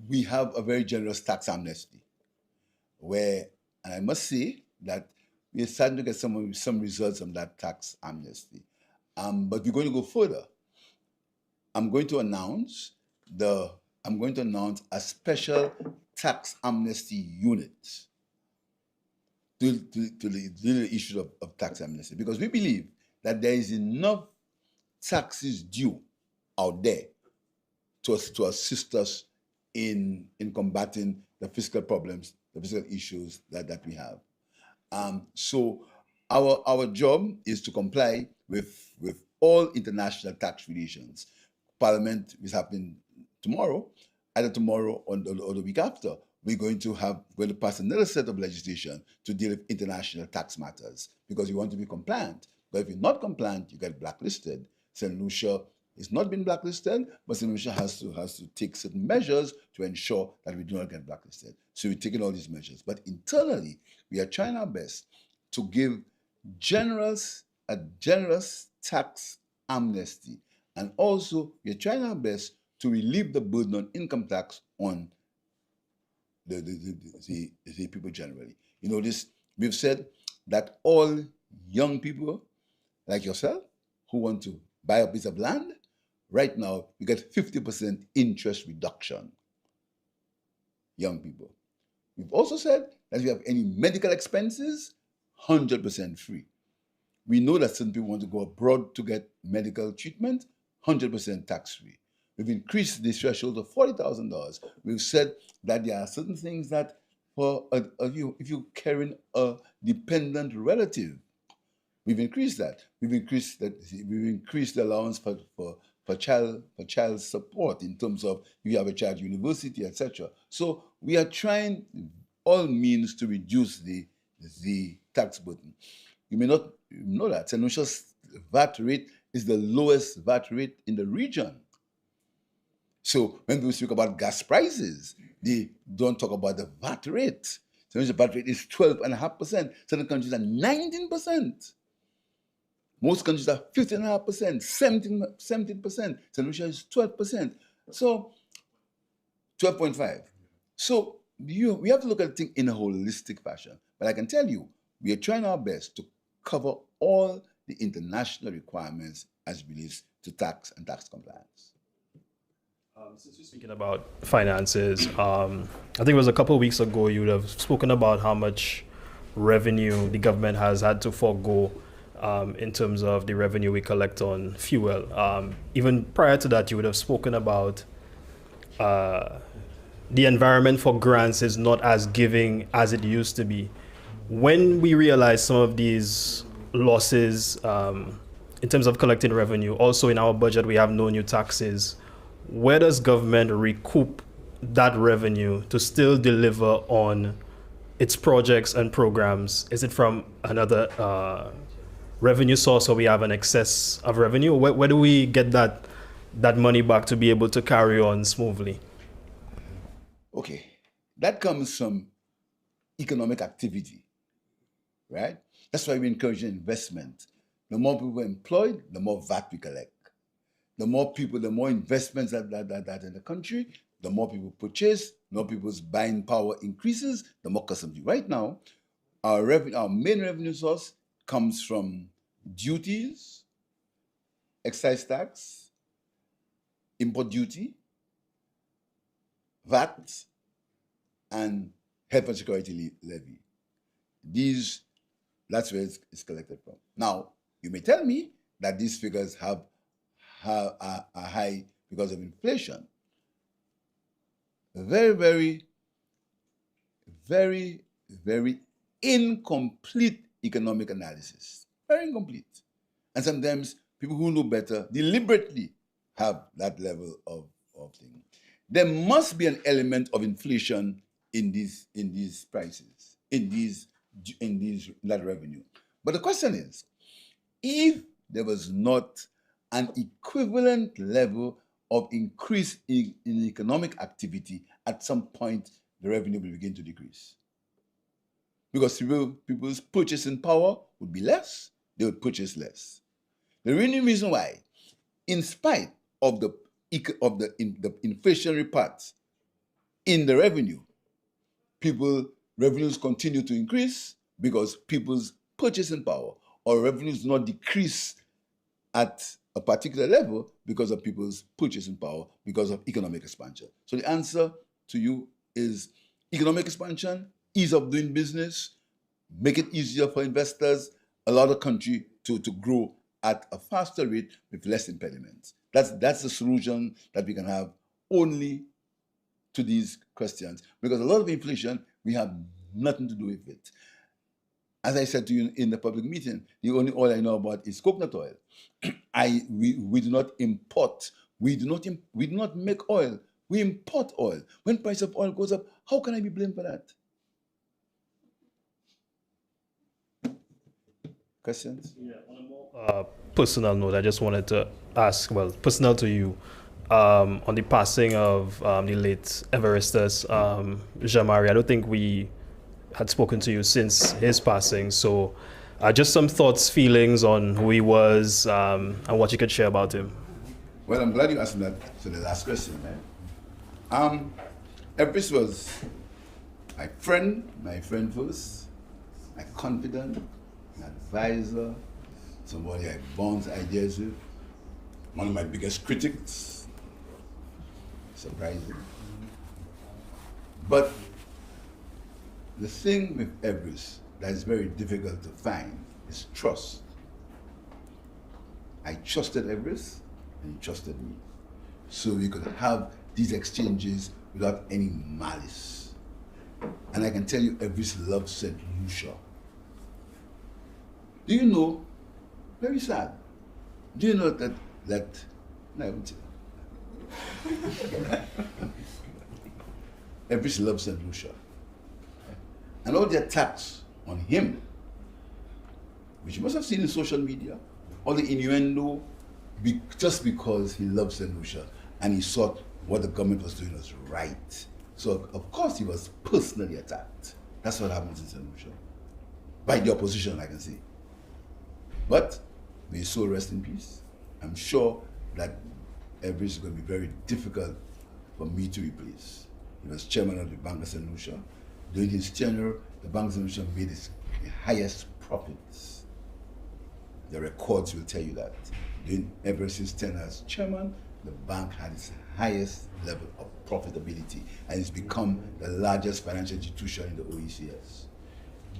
we have a very generous tax amnesty, and I must say that we are starting to get some results from that tax amnesty. But we're going to go further. I'm going to announce a special tax amnesty unit to the issue of tax amnesty, because we believe that there is enough taxes due out there to assist us in combating the fiscal problems, the fiscal issues that we have. So our job is to comply with all international tax relations. Parliament is happening tomorrow, either tomorrow or the week after. We're going to pass another set of legislation to deal with international tax matters, because we want to be compliant. But if you're not compliant, you get blacklisted. St. Lucia is not been blacklisted, but St. Lucia has to take certain measures to ensure that we do not get blacklisted. So we're taking all these measures. But internally, we are trying our best to give a generous tax amnesty. And also, we are trying our best to relieve the burden on income tax on the people generally. We've said that all young people like yourself who want to buy a piece of land, right now you get 50% interest reduction. Young people. We've also said that if you have any medical expenses, 100% free. We know that some people want to go abroad to get medical treatment, 100% tax-free. We've increased the threshold to $40,000. We've said that there are certain things that if you're carrying a dependent relative, we've increased that. We've increased the allowance for child support in terms of if you have a child at university, etc. So we are trying all means to reduce the tax burden. You may not know that St. Lucia's VAT rate is the lowest VAT rate in the region. So when people speak about gas prices, they don't talk about the VAT rate. St. Lucia's VAT rate is 12.5%. Certain countries are 19%. Most countries are 15.5%, 17%. St. Lucia is 12%. So 12.5. So we have to look at the thing in a holistic fashion. But I can tell you, we are trying our best to cover all the international requirements as it relates to tax and tax compliance. Since we're speaking about finances, I think it was a couple of weeks ago you would have spoken about how much revenue the government has had to forego in terms of the revenue we collect on fuel. Even prior to that, you would have spoken about the environment for grants is not as giving as it used to be. When we realize some of these losses in terms of collecting revenue, also in our budget we have no new taxes, where does government recoup that revenue to still deliver on its projects and programs? Is it from another revenue source, or we have an excess of revenue? Where do we get that money back to be able to carry on smoothly? Okay, that comes from economic activity, right? That's why we encourage investment. The more people employed, the more VAT we collect. the more people, the more investments that in the country, the more people purchase, the more people's buying power increases, the more customers. Right now, our main revenue source comes from duties, excise tax, import duty, VAT, and health and security levy. That's where it's collected from. Now, you may tell me that these figures are high because of inflation. Very, very, very, very incomplete economic analysis. Very incomplete. And sometimes people who know better deliberately have that level of thing. There must be an element of inflation in these prices, in that revenue. But the question is, if there was not an equivalent level of increase in economic activity, at some point the revenue will begin to decrease. Because people's purchasing power would be less, they would purchase less. The only reason why, in spite of the inflationary parts in the revenues continue to increase because people's purchasing power or revenues not decrease at a particular level because of people's purchasing power, because of economic expansion. So the answer to you is economic expansion, ease of doing business, make it easier for investors, allow the country to grow at a faster rate with less impediments. That's the solution that we can have only to these questions, because a lot of inflation, we have nothing to do with it. As I said to you in the public meeting, the only oil I know about is coconut oil. We do not import. We do not make oil. We import oil. When price of oil goes up, how can I be blamed for that? Questions? Yeah, on a more personal note, I just wanted to ask, well, personal to you, on the passing of the late Everestus Jean-Marie. I don't think we had spoken to you since his passing, so just some thoughts, feelings on who he was, and what you could share about him. Well, I'm glad you asked that to the last question, man. Everest was my friend first, my confidant, my advisor, somebody I bounce ideas with, one of my biggest critics, surprising. But the thing with Everest that is very difficult to find is trust. I trusted Everest, and he trusted me. So we could have these exchanges without any malice. And I can tell you, Everest loved St. Lucia. Do you know, very sad, do you know that no, I won't say that. Everest loved St. Lucia. And all the attacks on him, which you must have seen in social media, all the innuendo, just because he loved St. Lucia and he thought what the government was doing was right. So, of course, he was personally attacked. That's what happens in St. Lucia. By the opposition, I can say. But may his soul rest in peace. I'm sure that Everest is going to be very difficult for me to replace. He was chairman of the Bank of St. Lucia. During his tenure, the Bank of St. Lucia made its highest profits. The records will tell you that. During Everest's tenure as chairman, the bank had its highest level of profitability, and it's become the largest financial institution in the OECS.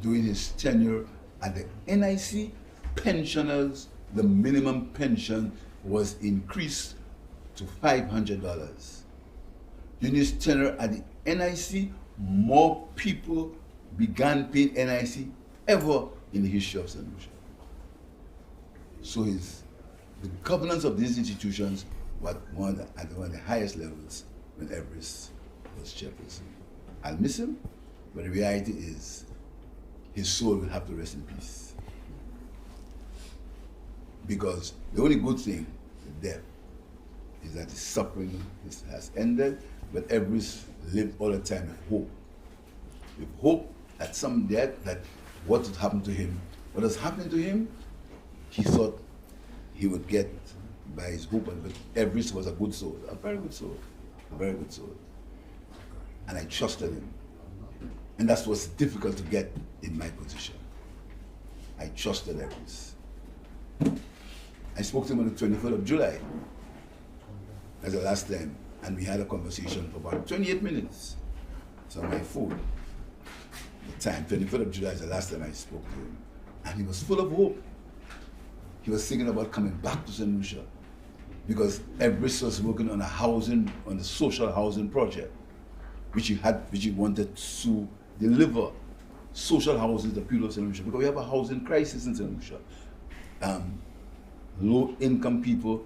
During his tenure at the NIC, pensioners, the minimum pension was increased to $500. During his tenure at the NIC, more people began paying NIC ever in the history of St. Lucia. So the governance of these institutions was at one of the highest levels when Everest was chairperson. I'll miss him, but the reality is his soul will have to rest in peace. Because the only good thing with death is that his suffering has ended, but Everest lived all the time with hope. With hope that some death, that what would happen to him, what was happening to him, he thought he would get by his hope, but Everest was a good soul, a very good soul, a very good soul. And I trusted him. And that's what's difficult to get in my position. I trusted Everest. I spoke to him on the 23rd of July. That's the last time. And we had a conversation for about 28 minutes. It's on my phone. The time, 23rd of July is the last time I spoke to him. And he was full of hope. He was thinking about coming back to St. Lucia because Everest was working on a social housing project, which he wanted to deliver social housing to the people of St. Lucia because we have a housing crisis in St. Lucia. Low-income people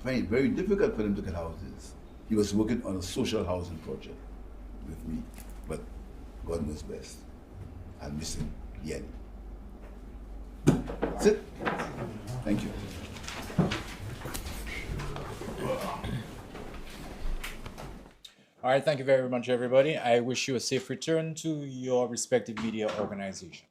find it very difficult for them to get houses. He was working on a social housing project with me, but God knows best. I miss him yet. That's it. Thank you. All right, thank you very much, everybody. I wish you a safe return to your respective media organization.